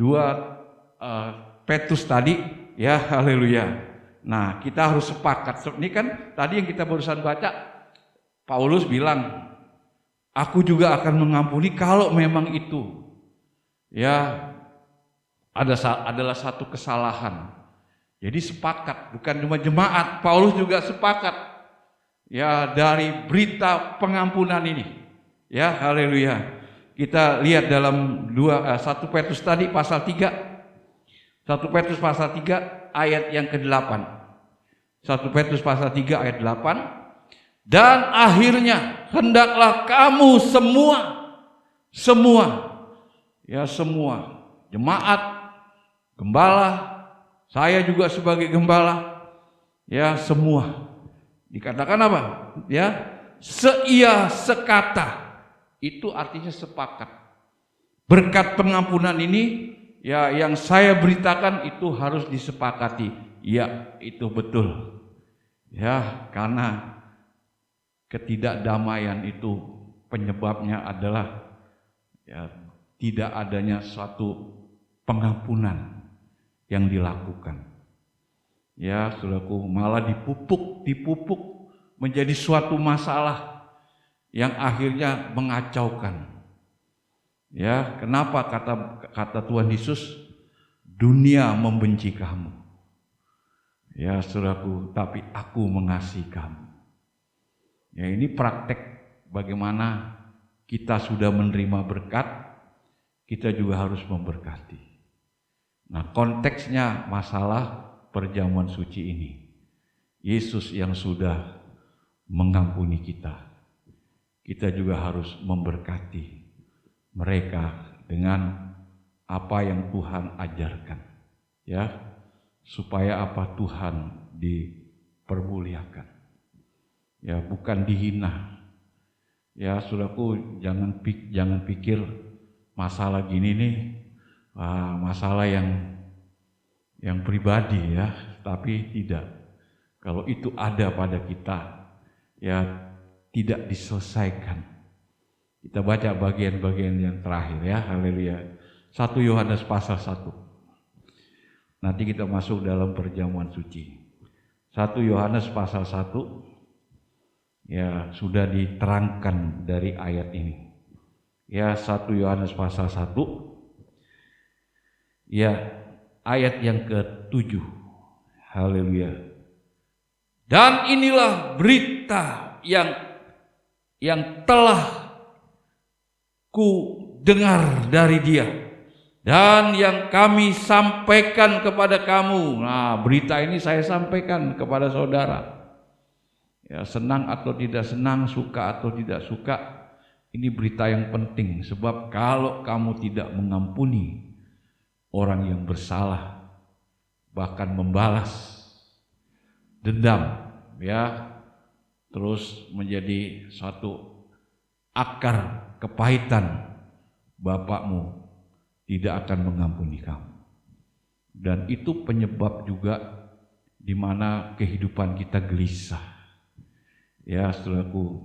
Petrus tadi, ya, haleluya. Nah, kita harus sepakat. Ini kan tadi yang kita barusan baca, Paulus bilang, aku juga akan mengampuni kalau memang itu, ya, adalah satu kesalahan. Jadi sepakat, bukan cuma jemaat, Paulus juga sepakat, ya, dari berita pengampunan ini. Ya, haleluya. Kita lihat dalam 1 Petrus tadi pasal 3. 1 Petrus pasal 3 ayat yang ke-8. 1 Petrus pasal 3 ayat 8. Dan akhirnya hendaklah kamu semua, ya, semua jemaat, gembala, saya juga sebagai gembala, ya semua dikatakan apa? Ya, seia sekata, itu artinya sepakat. Berkat pengampunan ini, ya yang saya beritakan itu harus disepakati. Ya, itu betul. Ya, karena ketidakdamaian itu penyebabnya adalah ya tidak adanya suatu pengampunan yang dilakukan. Ya, saudaraku, malah dipupuk menjadi suatu masalah yang akhirnya mengacaukan. Ya, kenapa kata Tuhan Yesus, dunia membenci kamu. Ya, saudaraku, tapi aku mengasihi kamu. Ya, ini praktek bagaimana kita sudah menerima berkat, kita juga harus memberkati. Nah, konteksnya masalah perjamuan suci ini. Yesus yang sudah mengampuni kita. Kita juga harus memberkati mereka dengan apa yang Tuhan ajarkan. Ya, supaya apa? Tuhan dipermuliakan. Ya, bukan dihina. Ya, saudaraku, jangan pikir masalah gini nih masalah yang pribadi ya, tapi tidak. Kalau itu ada pada kita, ya tidak diselesaikan. Kita baca bagian-bagian yang terakhir ya, haleluya. 1 Yohanes pasal 1. Nanti kita masuk dalam perjamuan suci. 1 Yohanes pasal 1 ya sudah diterangkan dari ayat ini. Ya, 1 Yohanes pasal 1 ya ayat yang ke-7. Haleluya. Dan inilah berita yang telah ku dengar dari Dia dan yang kami sampaikan kepada kamu. Nah, berita ini saya sampaikan kepada saudara. Ya, senang atau tidak senang, suka atau tidak suka, ini berita yang penting. Sebab kalau kamu tidak mengampuni orang yang bersalah, bahkan membalas dendam, ya, terus menjadi satu akar kepahitan, bapakmu tidak akan mengampuni kamu. Dan itu penyebab juga di mana kehidupan kita gelisah. Ya, saudaraku,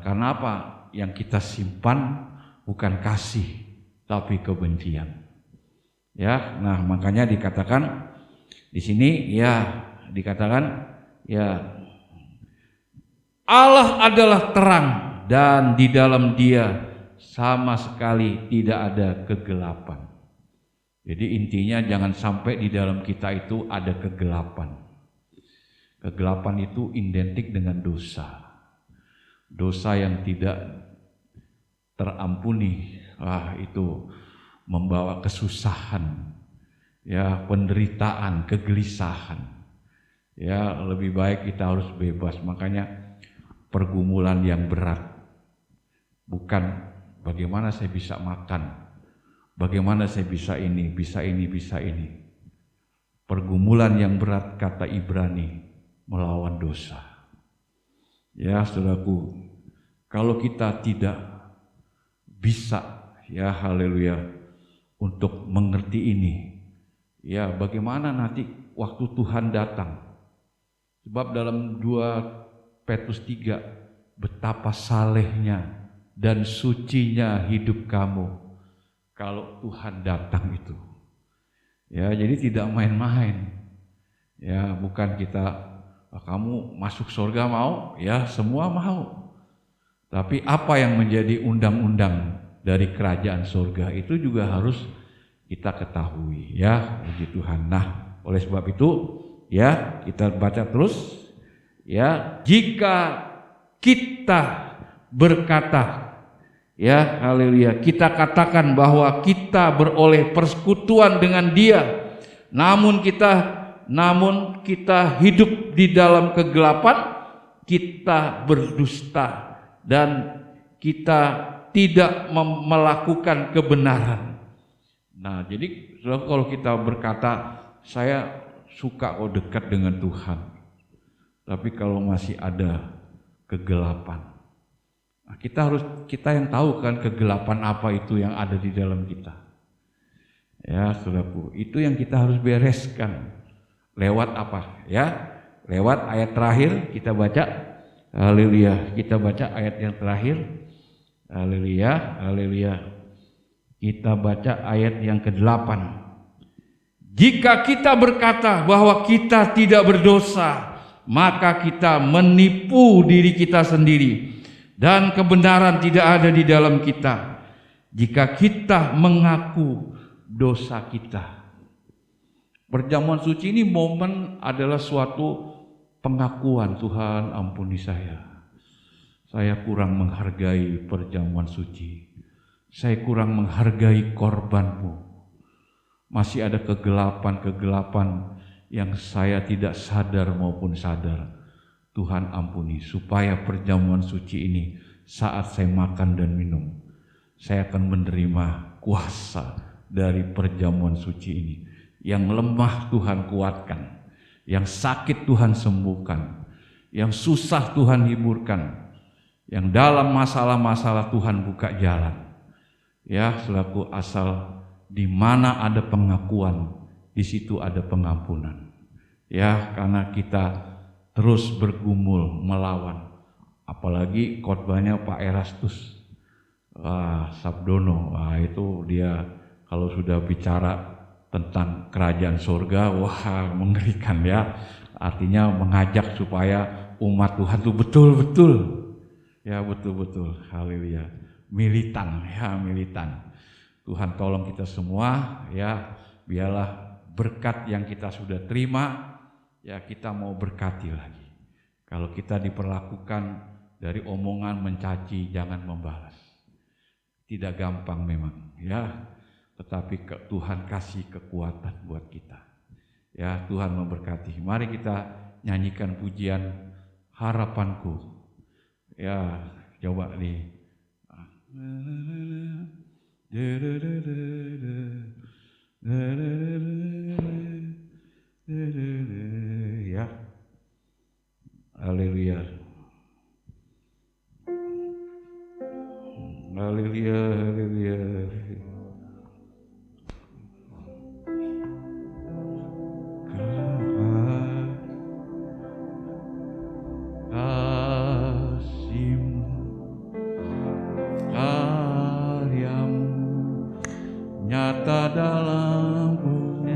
karena apa? Yang kita simpan bukan kasih, tapi kebencian. Ya, nah makanya dikatakan di sini ya dikatakan ya Allah adalah terang dan di dalam Dia sama sekali tidak ada kegelapan. Jadi intinya jangan sampai di dalam kita itu ada kegelapan. Kegelapan itu identik dengan dosa. Dosa yang tidak terampuni, itu membawa kesusahan, ya, penderitaan, kegelisahan. Ya, lebih baik kita harus bebas. Makanya pergumulan yang berat bukan bagaimana saya bisa makan, bagaimana saya bisa ini, bisa ini, bisa ini. Pergumulan yang berat, kata Ibrani, melawan dosa. Ya, saudaraku, kalau kita tidak bisa, ya haleluya, untuk mengerti ini, ya bagaimana nanti waktu Tuhan datang. Sebab dalam 2 Petrus 3, betapa salehnya dan sucinya hidup kamu kalau Tuhan datang itu. Ya, jadi tidak main-main. Ya, bukan kita kamu masuk surga mau? Ya, semua mau. Tapi apa yang menjadi undang-undang dari kerajaan surga itu juga harus kita ketahui, ya, puji Tuhan. Nah, oleh sebab itu, ya, kita baca terus, ya, jika kita berkata, ya, haleluya, kita katakan bahwa kita beroleh persekutuan dengan Dia, namun kita hidup di dalam kegelapan, kita berdusta dan kita tidak melakukan kebenaran. Nah, jadi Saudara, kalau kita berkata, saya suka kok dekat dengan Tuhan, tapi kalau masih ada kegelapan, nah, kita yang tahu kan kegelapan apa itu yang ada di dalam kita. Ya, saudaraku, itu yang kita harus bereskan. Lewat apa? Ya, lewat ayat terakhir kita baca. Haleluya. Kita baca ayat yang terakhir. Haleluya, haleluya. Kita baca ayat yang ke-8. Jika kita berkata bahwa kita tidak berdosa, maka kita menipu diri kita sendiri dan kebenaran tidak ada di dalam kita. Jika kita mengaku dosa kita. Perjamuan suci ini momen adalah suatu pengakuan, Tuhan ampuni saya. Saya kurang menghargai perjamuan suci. Saya kurang menghargai korbanmu. Masih ada kegelapan-kegelapan yang saya tidak sadar maupun sadar. Tuhan ampuni, supaya perjamuan suci ini saat saya makan dan minum, saya akan menerima kuasa dari perjamuan suci ini. Yang lemah Tuhan kuatkan, yang sakit Tuhan sembuhkan, yang susah Tuhan hiburkan, yang dalam masalah-masalah Tuhan buka jalan. Ya, selaku asal di mana ada pengakuan, di situ ada pengampunan. Ya, karena kita terus bergumul melawan, apalagi khotbahnya Pak Erastus Sabdono. Itu dia kalau sudah bicara tentang kerajaan surga, wah mengerikan ya. Artinya mengajak supaya umat Tuhan itu betul-betul, ya betul-betul, haleluya, militan ya, militan. Tuhan tolong kita semua ya, biarlah berkat yang kita sudah terima, ya kita mau berkati lagi. Kalau kita diperlakukan dari omongan mencaci, jangan membalas. Tidak gampang memang ya, tetapi Tuhan kasih kekuatan buat kita. Ya, Tuhan memberkati. Mari kita nyanyikan pujian harapanku. Ya, coba nih. Ya. Haleluya. Haleluya, haleluya. Karyamu nyata dalam bumi.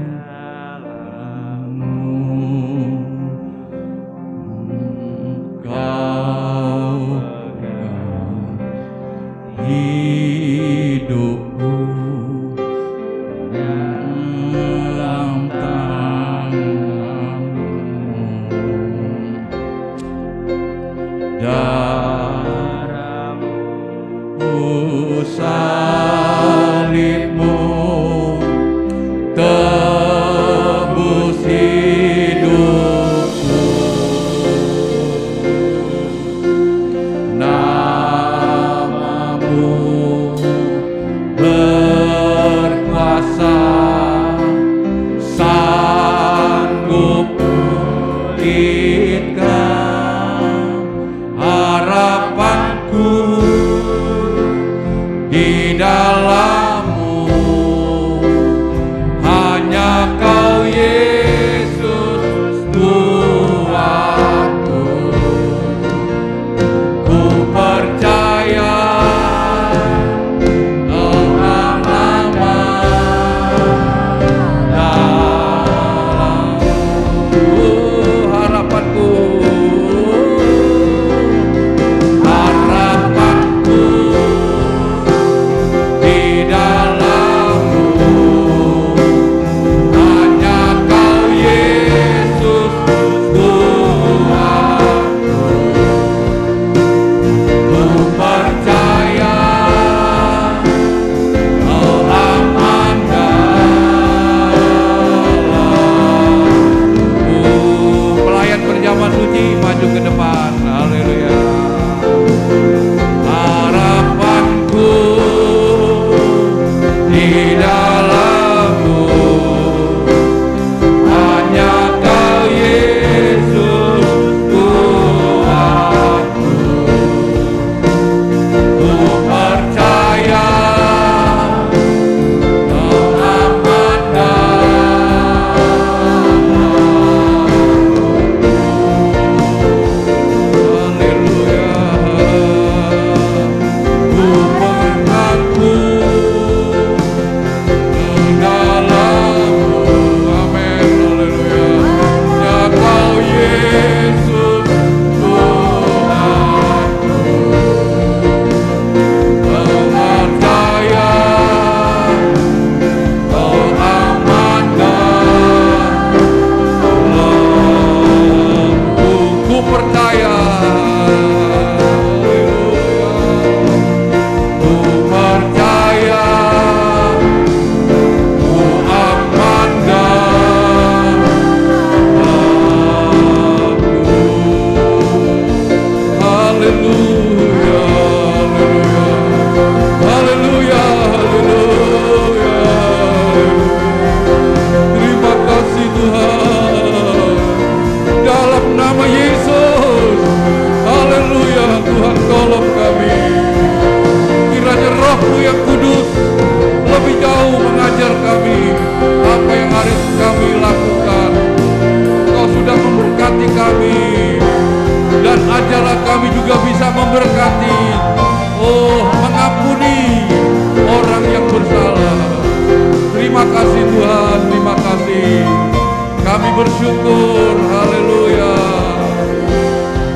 Kami bersyukur, haleluya.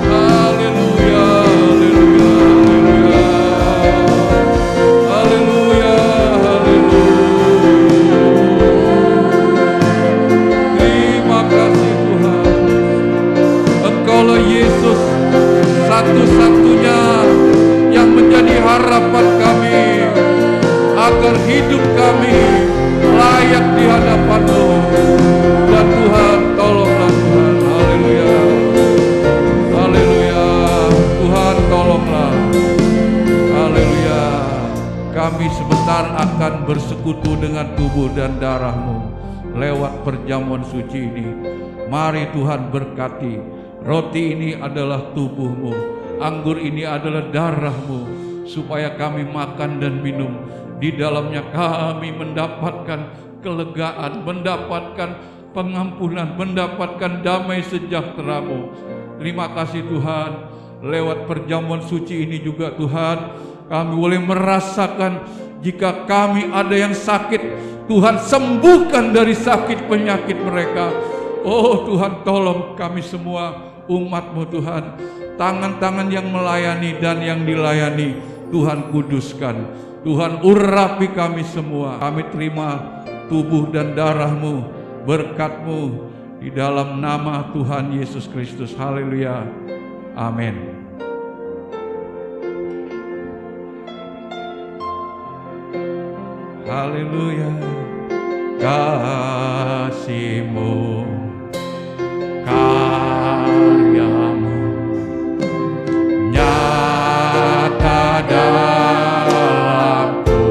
Haleluya, haleluya, haleluya. Haleluya, haleluya. Terima kasih Tuhan. Engkaulah Yesus, satu-satunya yang menjadi harapan kami, agar hidup kami layak di hadapan-Mu. Dan Tuhan, tolonglah Tuhan. Haleluya. Haleluya. Tuhan, tolonglah. Haleluya. Kami sebentar akan bersekutu dengan tubuh dan darah-Mu lewat perjamuan suci ini. Mari Tuhan berkati. Roti ini adalah tubuh-Mu, anggur ini adalah darah-Mu, supaya kami makan dan minum. Di dalamnya kami mendapatkan kelegaan, mendapatkan pengampunan, mendapatkan damai sejahtera-Mu. Terima kasih Tuhan. Lewat perjamuan suci ini juga Tuhan, kami boleh merasakan jika kami ada yang sakit, Tuhan sembuhkan dari sakit penyakit mereka. Oh Tuhan, tolong kami semua umat-Mu Tuhan. Tangan-tangan yang melayani dan yang dilayani, Tuhan kuduskan. Tuhan urapi kami semua. Kami terima tubuh dan darah-Mu, berkat-Mu, di dalam nama Tuhan Yesus Kristus. Haleluya. Amin. Haleluya. Kasih-Mu, karya-Mu nyata dalamku.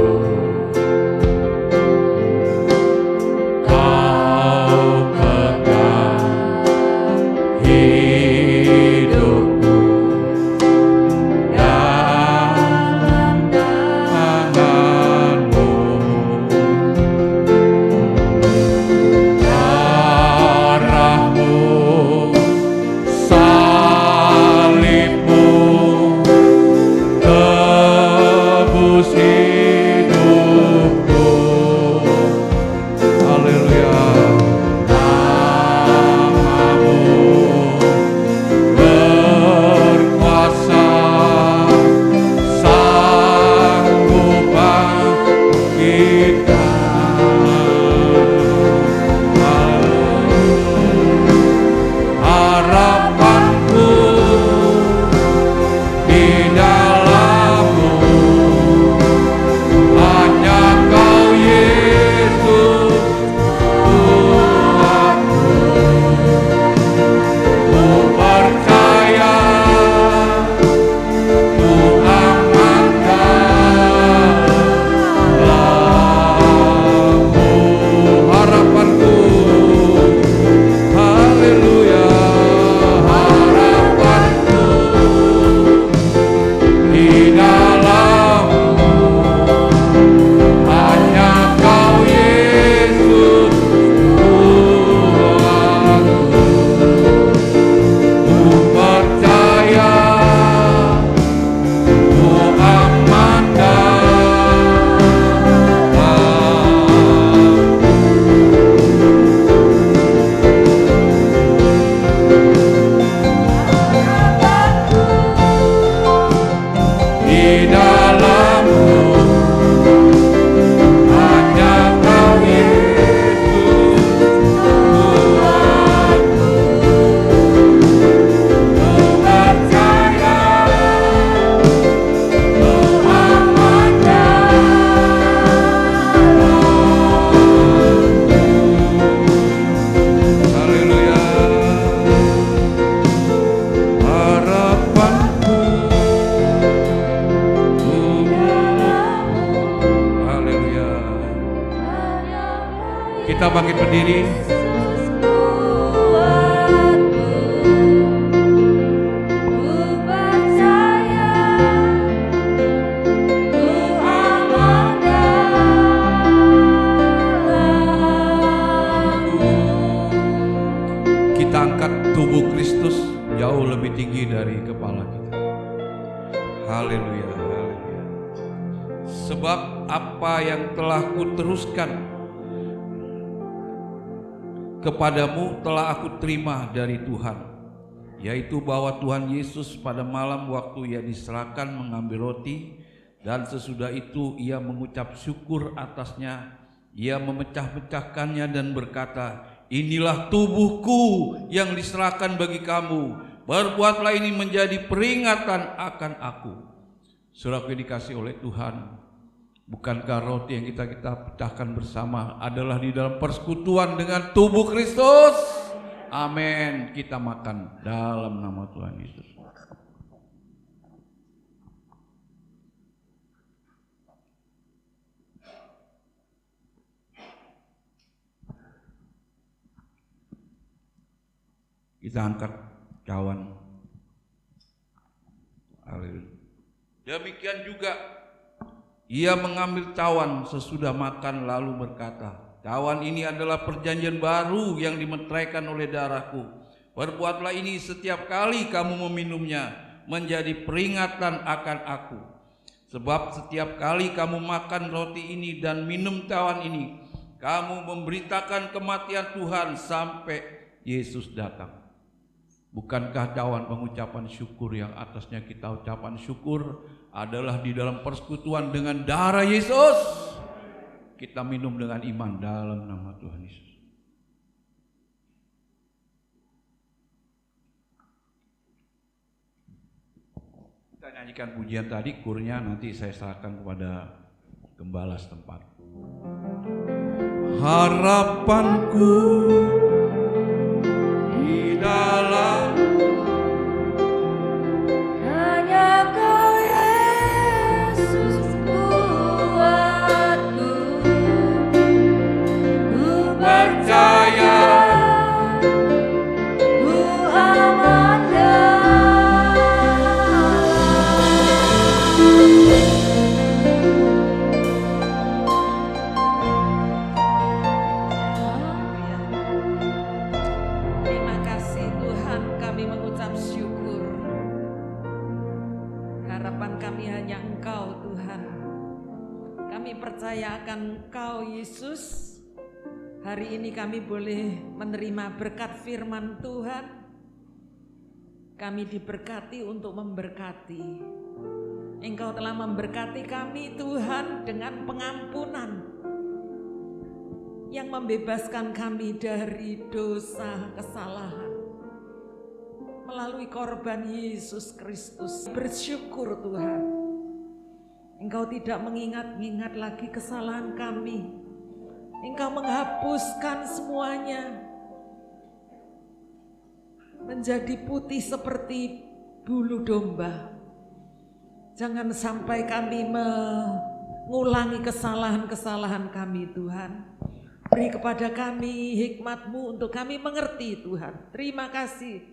Kau pegang hidupku dalam tangan-Mu. Darah-Mu, salib-Mu tebus hidupku. Haleluya. Nama-Mu berkuasa, sanggup bangkitkan. Harapanku di dalam-Mu, hanya Kau Yesus Tuhanku. Ku percaya Tuhan dalam-Mu. Harapanku, haleluya. Harapanku di dalam-Mu, hanya Kau Yesus Tuhanku. Ku percaya Ku aman di dalam-Mu, hanya Kau Yesus Tuhanku. Ku percaya Ku aman Haleluya. Harapanku, haleluya. Kita bangkit berdiri. Kita angkat tubuh Kristus jauh lebih tinggi dari kepala kita. Haleluya, haleluya. Sebab apa yang telah kuteruskan kepadamu telah aku terima dari Tuhan, yaitu bahwa Tuhan Yesus pada malam waktu ia diserahkan mengambil roti, dan sesudah itu ia mengucap syukur atasnya, ia memecah-mecahkannya dan berkata, inilah tubuhku yang diserahkan bagi kamu, berbuatlah ini menjadi peringatan akan aku. Saudaraku dikasih oleh Tuhan, bukankah roti yang kita pecahkan bersama adalah di dalam persekutuan dengan tubuh Kristus? Amin. Kita makan dalam nama Tuhan Yesus. Kita angkat cawan. Haleluya. Demikian juga ia mengambil cawan sesudah makan lalu berkata, cawan ini adalah perjanjian baru yang dimeteraikan oleh darahku. Perbuatlah ini setiap kali kamu meminumnya menjadi peringatan akan aku. Sebab setiap kali kamu makan roti ini dan minum cawan ini, kamu memberitakan kematian Tuhan sampai Yesus datang. Bukankah cawan pengucapan syukur yang atasnya kita ucapan syukur adalah di dalam persekutuan dengan darah Yesus? Kita minum dengan iman dalam nama Tuhan Yesus. Kita nyanyikan pujian tadi, kurnya nanti saya serahkan kepada gembala setempat. Harapanku di dalam Hanya Kau Yesus kuatku, ku percaya, ku aman Terima kasih Tuhan, kami mengucap syukur. Harapan kami hanya Engkau Tuhan. Kami percaya akan Engkau Yesus. Hari ini kami boleh menerima berkat firman Tuhan. Kami diberkati untuk memberkati. Engkau telah memberkati kami Tuhan dengan pengampunan yang membebaskan kami dari dosa kesalahan melalui korban Yesus Kristus. Bersyukur Tuhan, Engkau tidak mengingat-ingat lagi kesalahan kami. Engkau menghapuskan semuanya menjadi putih seperti bulu domba. Jangan sampai kami mengulangi kesalahan-kesalahan kami Tuhan. Beri kepada kami hikmat-Mu untuk kami mengerti Tuhan. Terima kasih.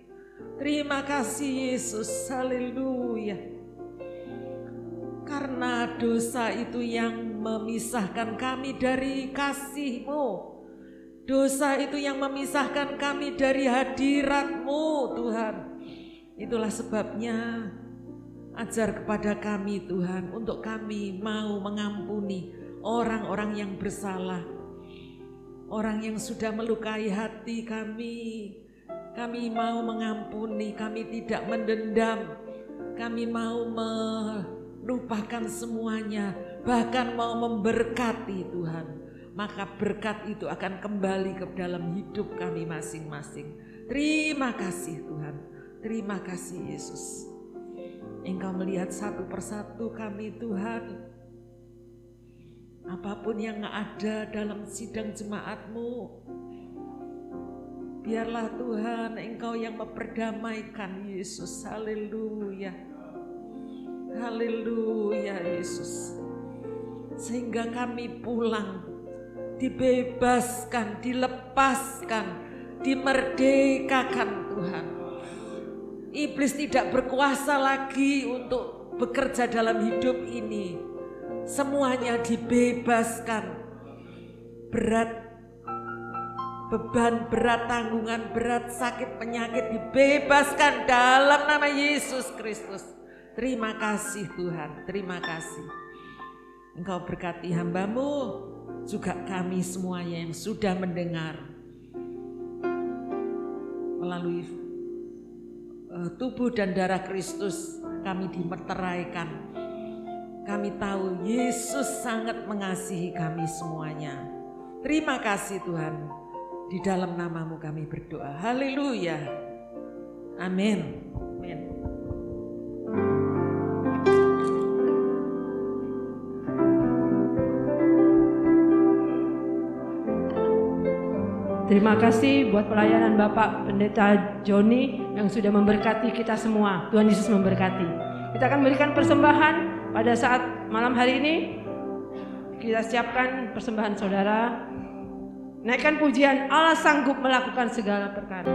Terima kasih Yesus. Haleluya. Karena dosa itu yang memisahkan kami dari kasih-Mu. Dosa itu yang memisahkan kami dari hadirat-Mu Tuhan. Itulah sebabnya ajar kepada kami Tuhan untuk kami mau mengampuni orang-orang yang bersalah. Orang yang sudah melukai hati kami mau mengampuni, kami tidak mendendam, kami mau melupakan semuanya, bahkan mau memberkati Tuhan. Maka berkat itu akan kembali ke dalam hidup kami masing-masing. Terima kasih Tuhan, terima kasih Yesus. Engkau melihat satu persatu kami Tuhan. Apapun yang ada dalam sidang jemaat-Mu, biarlah Tuhan Engkau yang memperdamaikan Yesus. Haleluya. Haleluya Yesus. Sehingga kami pulang dibebaskan, dilepaskan, dimerdekakan Tuhan. Iblis tidak berkuasa lagi untuk bekerja dalam hidup ini. Semuanya dibebaskan. Berat beban, berat tanggungan, berat sakit, penyakit dibebaskan dalam nama Yesus Kristus. Terima kasih Tuhan, terima kasih. Engkau berkati hamba-Mu, juga kami semuanya yang sudah mendengar. melalui tubuh dan darah Kristus kami dimeteraikan. Kami tahu Yesus sangat mengasihi kami semuanya. Terima kasih Tuhan. Di dalam namamu kami berdoa. Haleluya. Amin. Amin. Terima kasih buat pelayanan Bapak Pendeta Joni yang sudah memberkati kita semua. Tuhan Yesus memberkati. Kita akan memberikan persembahan pada saat malam hari ini. Kita siapkan persembahan saudara. Naikkan pujian, Allah sanggup melakukan segala perkara.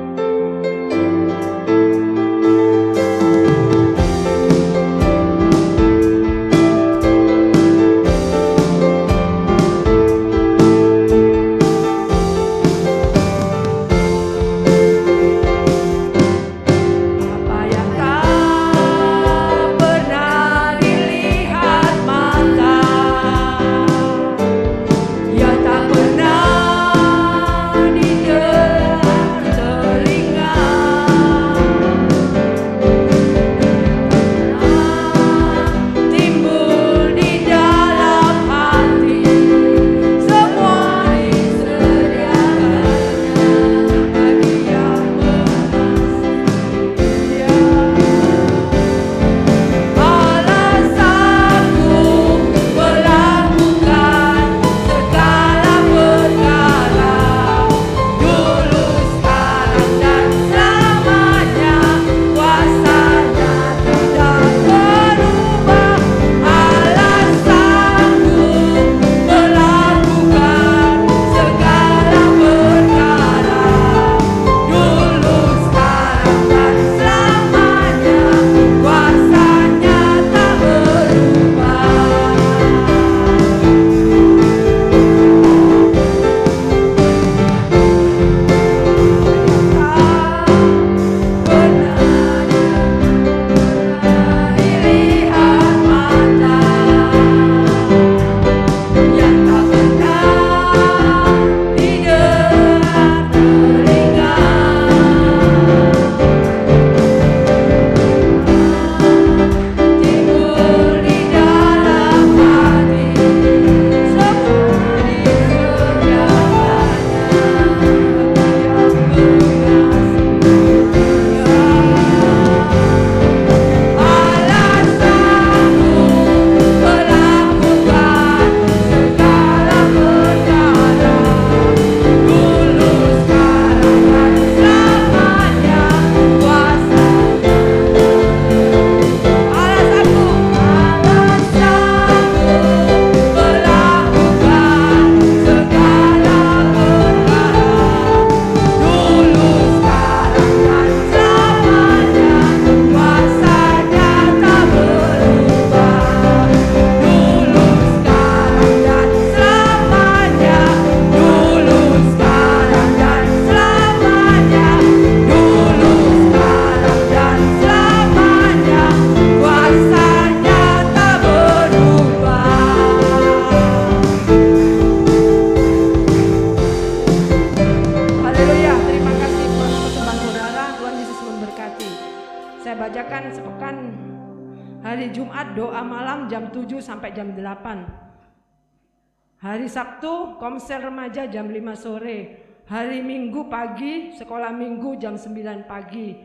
Sampai jam 8. Hari Sabtu komsel remaja jam 5 sore. Hari Minggu pagi sekolah minggu jam 9 pagi.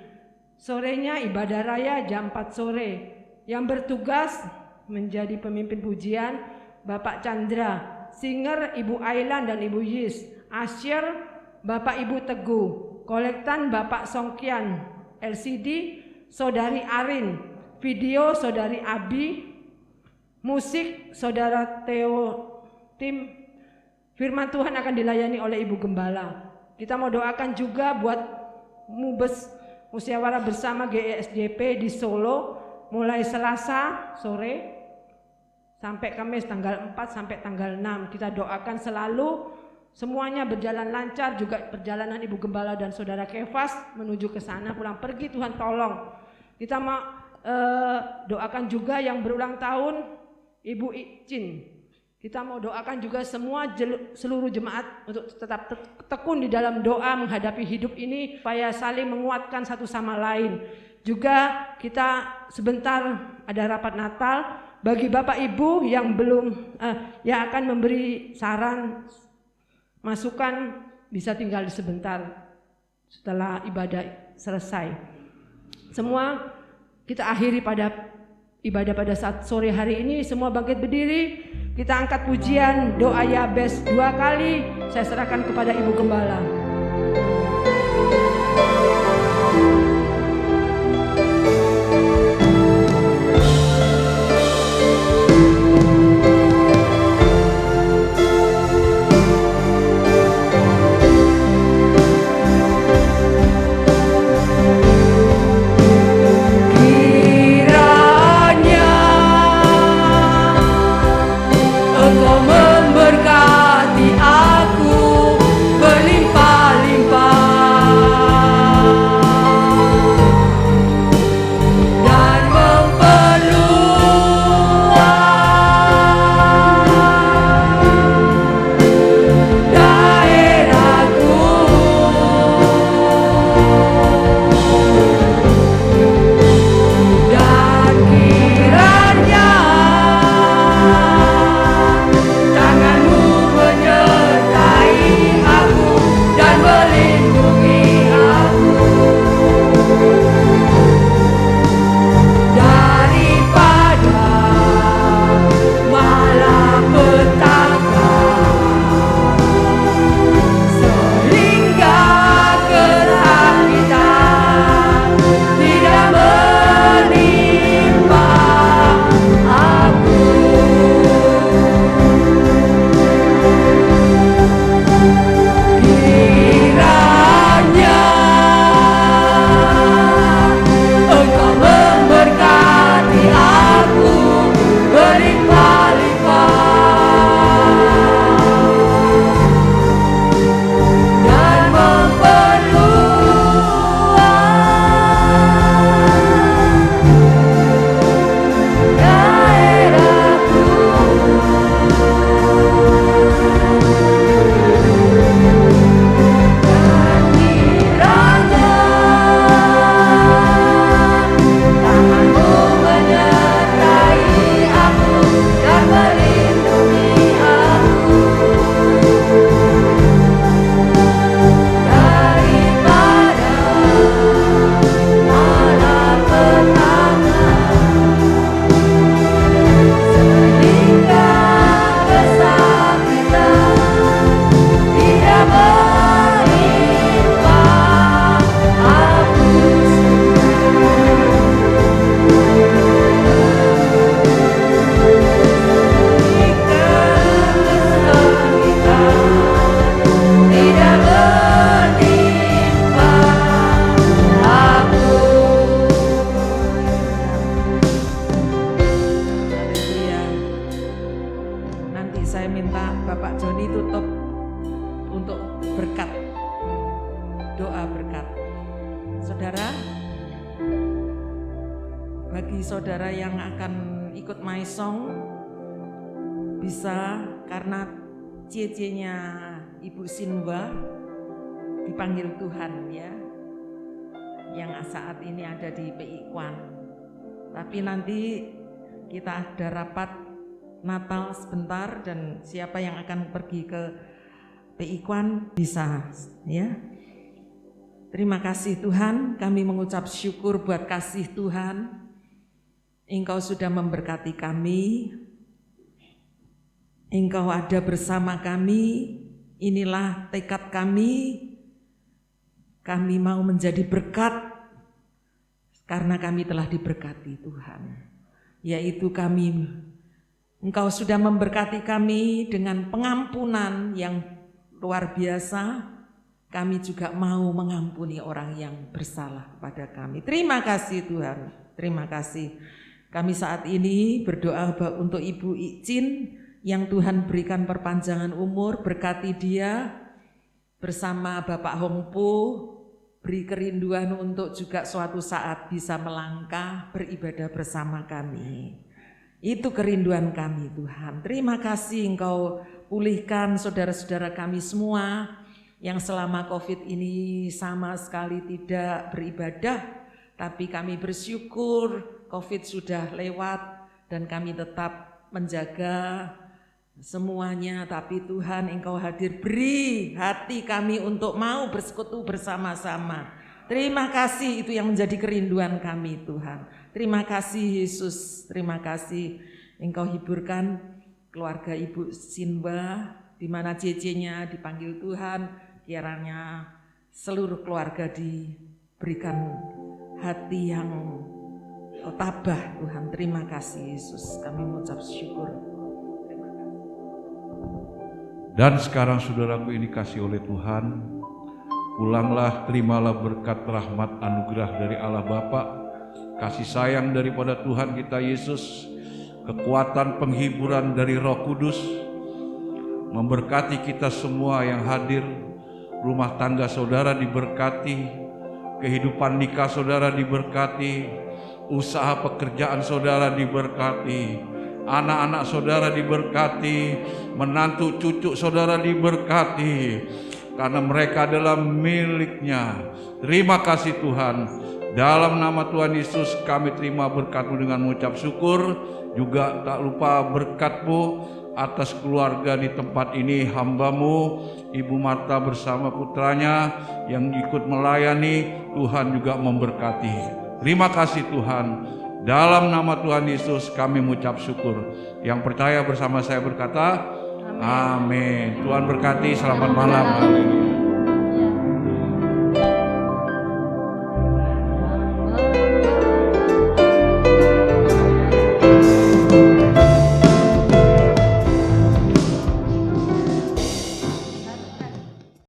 Sorenya ibadah raya jam 4 sore. Yang bertugas menjadi pemimpin pujian Bapak Chandra, singer Ibu Ailan dan Ibu Yis, Asyir Bapak Ibu Teguh, kolektan Bapak Songkian, LCD Saudari Arin, video Saudari Abi, musik Saudara Theo Tim. Firman Tuhan akan dilayani oleh Ibu Gembala. Kita mau doakan juga buat Mubes Musyawarah Bersama GESDP di Solo mulai Selasa sore sampai Kamis tanggal 4 sampai tanggal 6. Kita doakan selalu semuanya berjalan lancar, juga perjalanan Ibu Gembala dan Saudara Kefas menuju ke sana pulang pergi, Tuhan tolong. Kita mau doakan juga yang berulang tahun Ibu Icin. Kita mau doakan juga semua seluruh jemaat untuk tetap tekun di dalam doa menghadapi hidup ini supaya saling menguatkan satu sama lain. Juga kita sebentar ada rapat Natal bagi Bapak Ibu yang belum yang akan memberi saran, masukan bisa tinggal sebentar setelah ibadah selesai. Semua kita akhiri pada ibadah pada saat sore hari ini. Semua bangkit berdiri. Kita angkat pujian doa Yabes 2 kali. Saya serahkan kepada Ibu Gembala. Engkau memberkati aku bagi saudara yang akan ikut My Song bisa, karena ciecinya Ibu Sinwa dipanggil Tuhan ya, yang saat ini ada di PI Kwan. Tapi nanti kita ada rapat Natal sebentar dan siapa yang akan pergi ke PI Kwan bisa ya. Terima kasih Tuhan, kami mengucap syukur buat kasih Tuhan. Engkau sudah memberkati kami, Engkau ada bersama kami. Inilah tekad kami mau menjadi berkat karena kami telah diberkati Tuhan. Yaitu Engkau sudah memberkati kami dengan pengampunan yang luar biasa. Kami juga mau mengampuni orang yang bersalah kepada kami. Terima kasih Tuhan, terima kasih. Kami saat ini berdoa untuk Ibu Icin yang Tuhan berikan perpanjangan umur, berkati dia bersama Bapak Hongpo, beri kerinduan untuk juga suatu saat bisa melangkah beribadah bersama kami. Itu kerinduan kami Tuhan. Terima kasih Engkau pulihkan saudara-saudara kami semua yang selama COVID ini sama sekali tidak beribadah. Tapi kami bersyukur COVID sudah lewat dan kami tetap menjaga semuanya. Tapi Tuhan Engkau hadir, beri hati kami untuk mau bersekutu bersama-sama. Terima kasih, itu yang menjadi kerinduan kami Tuhan. Terima kasih Yesus, terima kasih Engkau hiburkan keluarga Ibu Sinba, di mana JJ-nya dipanggil Tuhan, kiranya seluruh keluarga diberikan hati yang tabah Tuhan. Terima kasih Yesus, kami mengucap syukur. Terima kasih. Dan sekarang saudaraku ini kasih oleh Tuhan, pulanglah, terimalah berkat rahmat anugerah dari Allah Bapa, kasih sayang daripada Tuhan kita Yesus, kekuatan penghiburan dari Roh Kudus, memberkati kita semua yang hadir. Rumah tangga saudara diberkati, kehidupan nikah saudara diberkati, usaha pekerjaan saudara diberkati, anak-anak saudara diberkati, menantu cucu saudara diberkati, karena mereka adalah miliknya. Terima kasih Tuhan. Dalam nama Tuhan Yesus kami terima berkat-Mu dengan mengucap syukur. Juga tak lupa berkat-Mu atas keluarga di tempat ini, hamba-Mu Ibu Marta bersama putranya yang ikut melayani. Tuhan juga memberkati. Terima kasih Tuhan. Dalam nama Tuhan Yesus kami mengucap syukur. Yang percaya bersama saya berkata, amin. Tuhan berkati, selamat malam. Haleluya.